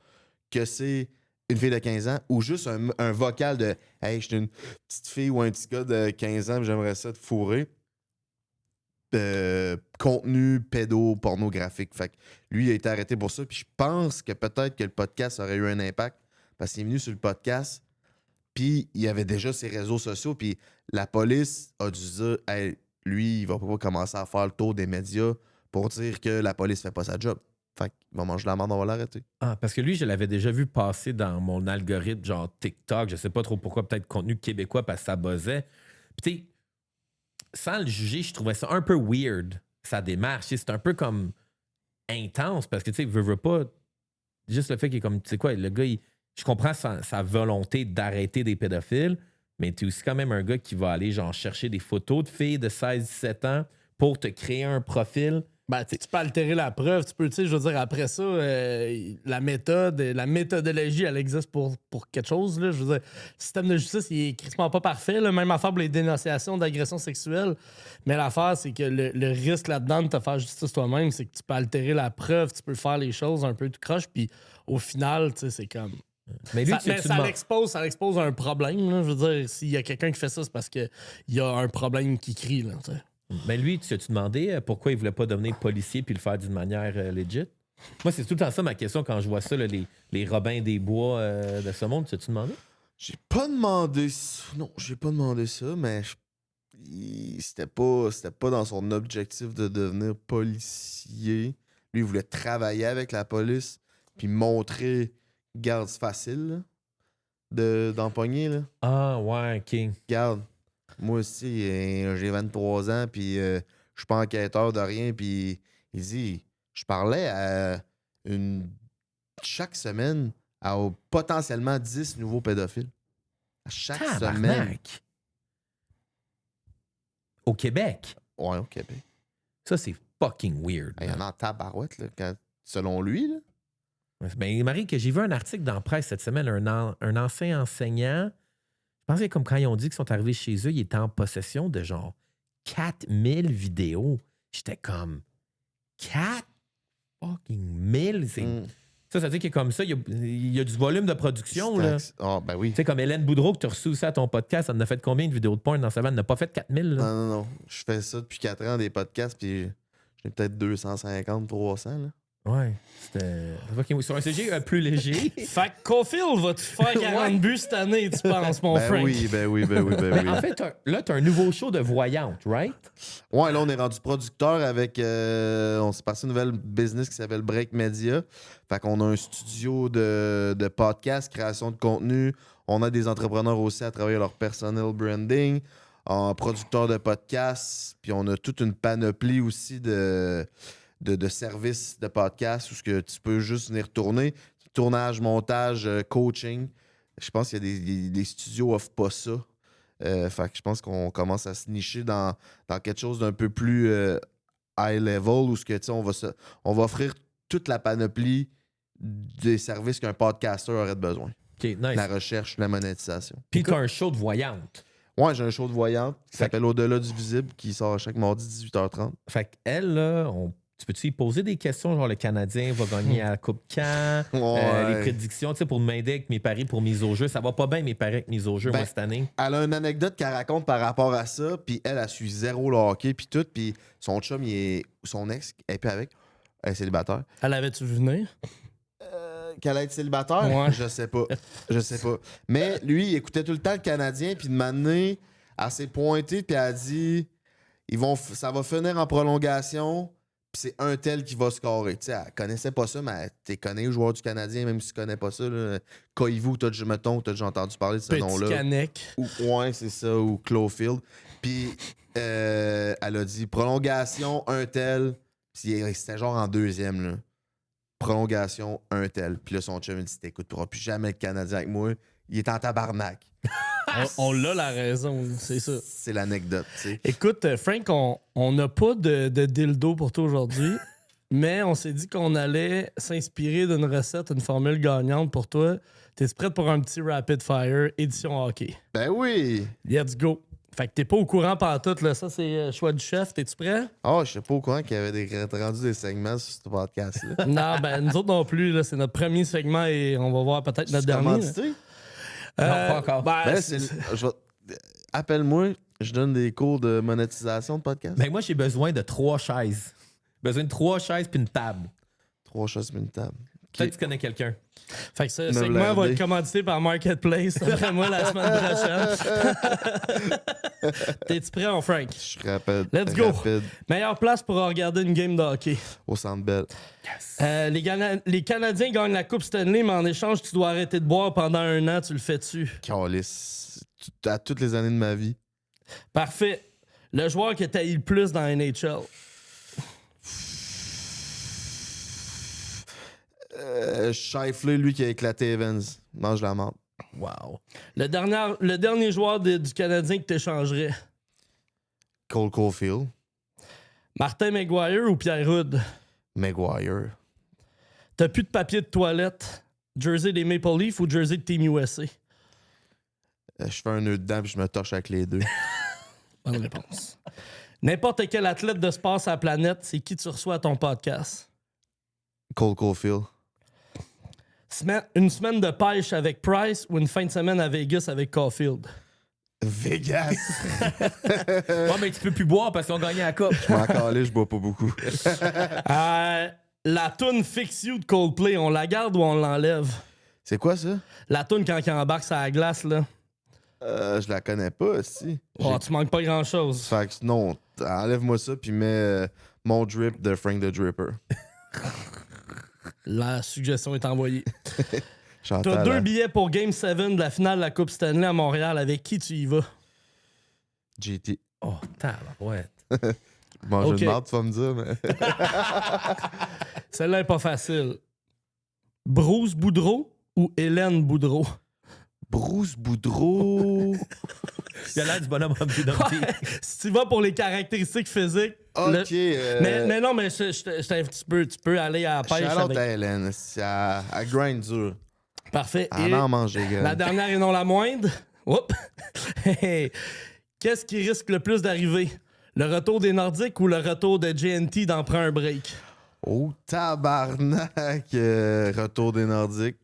que c'est une fille de 15 ans, ou juste un vocal de « Hey, je suis une petite fille ou un petit gars de 15 ans, j'aimerais ça te fourrer. » Contenu pédopornographique. Fait que lui, il a été arrêté pour ça. Puis je pense que peut-être que le podcast aurait eu un impact parce qu'il est venu sur le podcast. Puis il y avait déjà ses réseaux sociaux. Puis la police a dû dire hey, lui, il va pas commencer à faire le tour des médias pour dire que la police fait pas sa job. Fait qu'il va manger la merde, on va l'arrêter. Ah, parce que lui, je l'avais déjà vu passer dans mon algorithme, genre TikTok. Je sais pas trop pourquoi, peut-être contenu québécois parce que ça buzzait. Puis tu sais, sans le juger, je trouvais ça un peu weird, sa démarche. C'est un peu comme intense parce que, tu sais, veut pas. Juste le fait qu'il est comme, tu sais quoi, le gars, je comprends sa volonté d'arrêter des pédophiles, mais tu es aussi quand même un gars qui va aller, genre, chercher des photos de filles de 16-17 ans pour te créer un profil Ben, tu peux altérer la preuve. Tu peux, tu sais, je veux dire, après ça, la méthodologie, elle existe pour quelque chose. Là. Je veux dire, le système de justice, il est crissement pas parfait. Là. Même affaire pour les dénonciations d'agressions sexuelles. Mais l'affaire, c'est que le risque là-dedans de te faire justice toi-même, c'est que tu peux altérer la preuve, tu peux faire les choses un peu tout croche, puis au final, tu sais, c'est comme... Mais lui, ça l'expose un problème. Là. Je veux dire, s'il y a quelqu'un qui fait ça, c'est parce qu'il y a un problème qui crie. Là, tu sais. Mais lui, tu t'es-tu demandé pourquoi il voulait pas devenir policier puis le faire d'une manière legit? Moi, c'est tout le temps ça ma question quand je vois ça, là, les Robins des Bois de ce monde. Tu t'es-tu demandé? J'ai pas demandé ça. Non, j'ai pas demandé ça, mais c'était pas dans son objectif de devenir policier. Lui, il voulait travailler avec la police puis montrer, garde, c'est facile là, d'empoigner. Là. Ah, ouais, OK. Garde, moi aussi, j'ai 23 ans, puis je suis pas enquêteur de rien, puis il dit, je parlais à chaque semaine à potentiellement 10 nouveaux pédophiles. À chaque semaine. Tabarnak! Au Québec? Ouais, au Québec. Ça, c'est fucking weird. Il y en a en tabarouette, là, selon lui. Là. Ben, Marie, que j'ai vu un article dans la presse cette semaine, un ancien enseignant, je pense que comme quand ils ont dit qu'ils sont arrivés chez eux, ils étaient en possession de genre 4000 vidéos. J'étais comme 4 fucking 1000. Ça veut dire que comme ça, il y a du volume de production. Là. Ben oui. Tu sais, comme Hélène Boudreau, que tu as reçu aussi à ton podcast, elle en a fait combien de vidéos de porn dans sa vanne? Elle n'a pas fait 4000. Là. Non. Je fais ça depuis 4 ans, des podcasts, puis j'ai peut-être 250, 300. Là. Ouais, c'était... Sur un sujet plus léger. Fait que Caulfield va-tu faire 40 buts cette année, tu penses, mon Frank? Ben oui. Mais en fait, là, tu as un nouveau show de voyante, right? Ouais, là, on est rendu producteur avec... on s'est passé une nouvelle business qui s'appelle Break Media. Fait qu'on a un studio de podcast, création de contenu. On a des entrepreneurs aussi à travailler leur personal branding, en producteur de podcasts. Puis on a toute une panoplie aussi de services de podcast où ce que tu peux juste venir tourner. Tournage, montage, coaching. Je pense qu'il y a des studios offrent pas ça. Fait que je pense qu'on commence à se nicher dans quelque chose d'un peu plus high level où ce que on va offrir toute la panoplie des services qu'un podcaster aurait besoin. OK, nice. La recherche, la monétisation. Puis tu as un show de voyante. Ouais, j'ai un show de voyante qui s'appelle Au-delà du visible qui sort chaque mardi 18h30. Fait qu'elle, là, tu peux-tu y poser des questions, genre le Canadien va gagner à la Coupe Can, les prédictions, tu sais, pour m'aider avec mes paris pour mise au jeu. Ça va pas bien mes paris avec mise au jeu, moi, cette année. Elle a une anecdote qu'elle raconte par rapport à ça, puis elle suit zéro le hockey, puis tout, puis son chum, son ex, elle est plus avec, elle est célibataire. Elle avait-tu vu venir? Qu'elle allait être célibataire? Ouais. Je sais pas. Mais lui, il écoutait tout le temps le Canadien, puis de m'amener, elle s'est pointée, puis elle a dit, ça va finir en prolongation, puis c'est un tel qui va scorer. Tu sais, elle connaissait pas ça, mais tu connais le joueur du Canadien, même si tu connais pas ça. Koivu, t'as déjà entendu parler de ce nom-là. Petit Canek. Ouais, c'est ça, ou Caulfield. Puis elle a dit prolongation, un tel. Puis c'était genre en deuxième, là. Prolongation, un tel. Puis là, son chum, il dit écoute, tu pourras plus jamais le Canadien avec moi. Il est en tabarnak. On a la raison, c'est ça. C'est l'anecdote, tu sais. Écoute, Frank, on n'a pas de dildo pour toi aujourd'hui, mais on s'est dit qu'on allait s'inspirer d'une recette, une formule gagnante pour toi. T'es prête pour un petit rapid fire édition hockey? Ben oui! Let's go! Fait que t'es pas au courant pantoute, là. Ça, c'est choix du chef. T'es-tu prêt? Oh, je sais pas au courant qu'il y avait rendu des segments sur ce podcast-là. Non, ben nous autres non plus, là. C'est notre premier segment et on va voir peut-être notre dernier. Commandité? Non, pas encore. Appelle-moi, je donne des cours de monétisation de podcast. Ben moi, j'ai besoin de 3 chaises. Besoin de 3 chaises puis une table. 3 choses, une table. Peut-être que tu connais quelqu'un. Fait que ce segment va être commandité par Marketplace après moi la semaine prochaine. T'es-tu prêt, mon Frank? Je suis rapide. Let's go! Meilleure place pour regarder une game de hockey. Au Centre Bell. Yes. Les Canadiens gagnent la Coupe Stanley, mais en échange, tu dois arrêter de boire pendant 1 an. Tu le fais-tu? Calice. À toutes les années de ma vie. Parfait. Le joueur que t'as eu le plus dans la NHL? Scheifele, lui qui a éclaté Evans. Mange la menthe. Wow. Le dernier joueur du Canadien que t'échangerais? Cole Caulfield. Martin McGuire ou Pierre Hood? Maguire. T'as plus de papier de toilette, jersey des Maple Leafs ou jersey de Team USA? Je fais un nœud dedans puis je me torche avec les deux. Bonne réponse. N'importe quel athlète de sport sur la planète, c'est qui tu reçois à ton podcast? Cole Caulfield. Une semaine de pêche avec Price ou une fin de semaine à Vegas avec Caulfield? Vegas. Ouais, mais tu peux plus boire parce qu'on gagnait la coupe. Je m'en calais, je bois pas beaucoup. La toune Fix You de Coldplay, on la garde ou on l'enlève? C'est quoi ça? La toune quand il embarque sur la glace, là. Je la connais pas, si. Oh, tu manques pas grand-chose. Fait que non, enlève-moi ça puis mets mon drip de Frank the Dripper. La suggestion est envoyée. Chantal, T'as 2 hein? billets pour Game 7 de la finale de la Coupe Stanley à Montréal. Avec qui tu y vas? JT. Oh, tabarouette. Manger Ok. une marde, tu vas me dire, mais... Celle-là est pas facile. Bruce Boudreau ou Hélène Boudreau? Bruce Boudreau. Il a l'air du bonhomme Humpty Dumpty. Si tu vas pour les caractéristiques physiques... OK. Mais non, mais tu peux aller à la pêche Shout-out avec... à Hélène. Elle grind dur. Parfait. Elle Et en mange des la graines. dernière et non la moindre. Oups. Qu'est-ce qui risque le plus d'arriver? Le retour des Nordiques ou le retour de JNT dans Prends un break? Oh, tabarnak. Retour des Nordiques.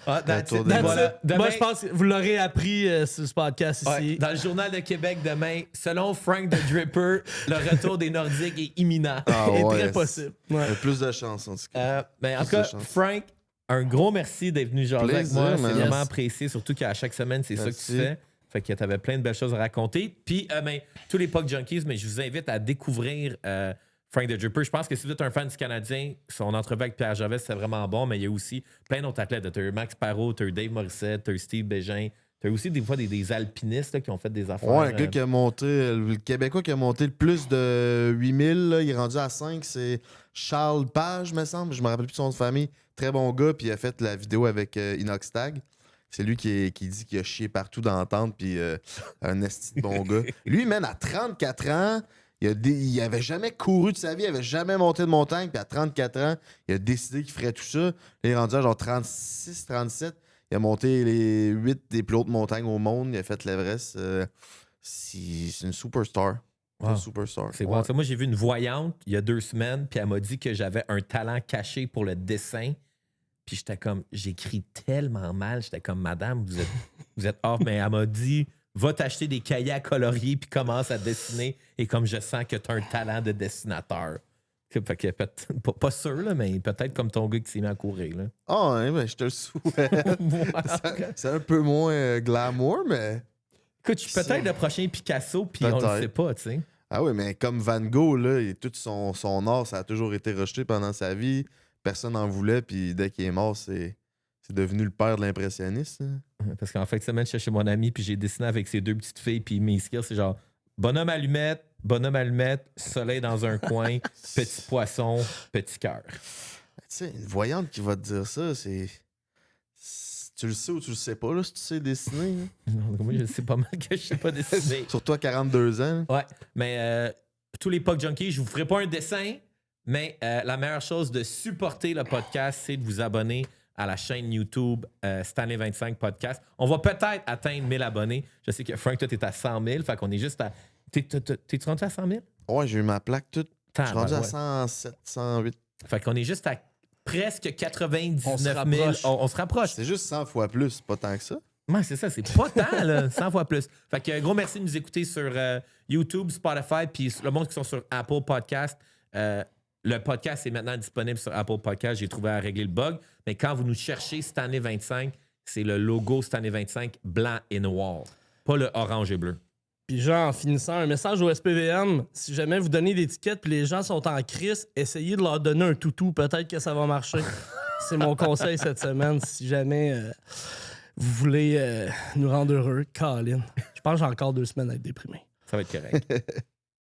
Ah, that's it. Retour des- Voilà. That's it. Demain- Moi, je pense que vous l'aurez appris sur ce podcast Ouais, ici. dans le Journal de Québec demain, selon Frank the Dripper, le retour des Nordiques est imminent. Ah C'est ouais, très possible. Ouais. Plus de chance, en tout cas. Mais en tout Plus cas, de chance. Frank, un gros merci d'être venu jaser avec Plaisir, moi. C'est man. vraiment Yes. apprécié, surtout qu'à chaque semaine, c'est ça que tu Merci. fais. Fait que t'avais plein de belles choses à raconter. Puis, tous les Puck Junkies, mais je vous invite à découvrir Frank the Dripper. Je pense que si vous êtes un fan du Canadien, son entrevue avec Pierre Gervais, c'est vraiment bon, mais il y a aussi plein d'autres athlètes. T'as eu Max Parot, t'as eu Dave Morissette, t'as eu Steve Bégin. T'as eu aussi des fois des alpinistes là, qui ont fait des affaires. Ouais, un gars qui a monté, le Québécois qui a monté le plus de 8000, là, il est rendu à 5, c'est Charles Page, me semble. Je me rappelle plus son nom de famille. Très bon gars, puis il a fait la vidéo avec Inoxtag. C'est lui qui dit qu'il a chié partout dans la tente, puis un esti de bon gars. Lui, man, à 34 ans, il avait jamais couru de sa vie, il avait jamais monté de montagne, puis à 34 ans, il a décidé qu'il ferait tout ça. Là, il est rendu à genre 36, 37. Il a monté les 8 des plus hautes montagnes au monde. Il a fait l'Everest. C'est une superstar. Wow. Une superstar. C'est Ouais. bon. Moi, j'ai vu une voyante il y a 2 semaines, puis elle m'a dit que j'avais un talent caché pour le dessin. Puis j'étais comme, j'écris tellement mal. J'étais comme, madame, vous êtes off. Mais elle m'a dit, va t'acheter des cahiers à colorier, puis commence à dessiner. Et comme je sens que tu as un talent de dessinateur. Fait que pas sûr, là, mais peut-être comme ton gars qui s'est mis à courir. Là. Ah, ouais, ben, je te le souhaite. C'est un peu moins glamour, mais. Écoute, je suis peut-être le prochain Picasso, puis on le Peut-être. sait pas, tu sais. Ah oui, mais comme Van Gogh, là, tout son art, ça a toujours été rejeté pendant sa vie. Personne n'en voulait, puis dès qu'il est mort, c'est devenu le père de l'impressionnisme. Parce qu'en fait, cette semaine, je suis chez mon ami, puis j'ai dessiné avec ses 2 petites filles, puis mes skills, c'est genre bonhomme allumette, soleil dans un coin, petit poisson, petit cœur. Tu sais, une voyante qui va te dire ça, c'est. Tu le sais ou tu le sais pas, là, si tu sais dessiner. Là. Moi, je sais pas mal que je sais pas dessiner. Surtout à 42 ans. Ouais, mais tous les Puck Junkies, je vous ferai pas un dessin, mais la meilleure chose de supporter le podcast, c'est de vous abonner à la chaîne YouTube Stanley 25 Podcast. On va peut-être atteindre 1000 abonnés. Je sais que Frank, toi, t'es à 100 000, fait qu'on est juste à... T'es-tu rendu à 100 000? Ouais, j'ai eu ma plaque toute. Je suis rendu à Ouais. 107, 108. Fait qu'on est juste à presque 99 On se 000. rapproche. On se rapproche. C'est juste 100 fois plus, pas tant que ça. Ouais, c'est ça, c'est pas tant, là, 100 fois plus. Fait que gros merci de nous écouter sur YouTube, Spotify, puis le monde qui sont sur Apple Podcast. Le podcast est maintenant disponible sur Apple Podcast. J'ai trouvé à régler le bug. Mais quand vous nous cherchez Stanley 25, c'est le logo Stanley 25 blanc et noir, pas le orange et bleu. Puis genre, en finissant, un message au SPVM, si jamais vous donnez des tickets puis les gens sont en crise, essayez de leur donner un toutou, peut-être que ça va marcher. C'est mon conseil cette semaine, si jamais vous voulez nous rendre heureux. Colin, je pense que j'ai encore 2 semaines à être déprimé. Ça va être correct.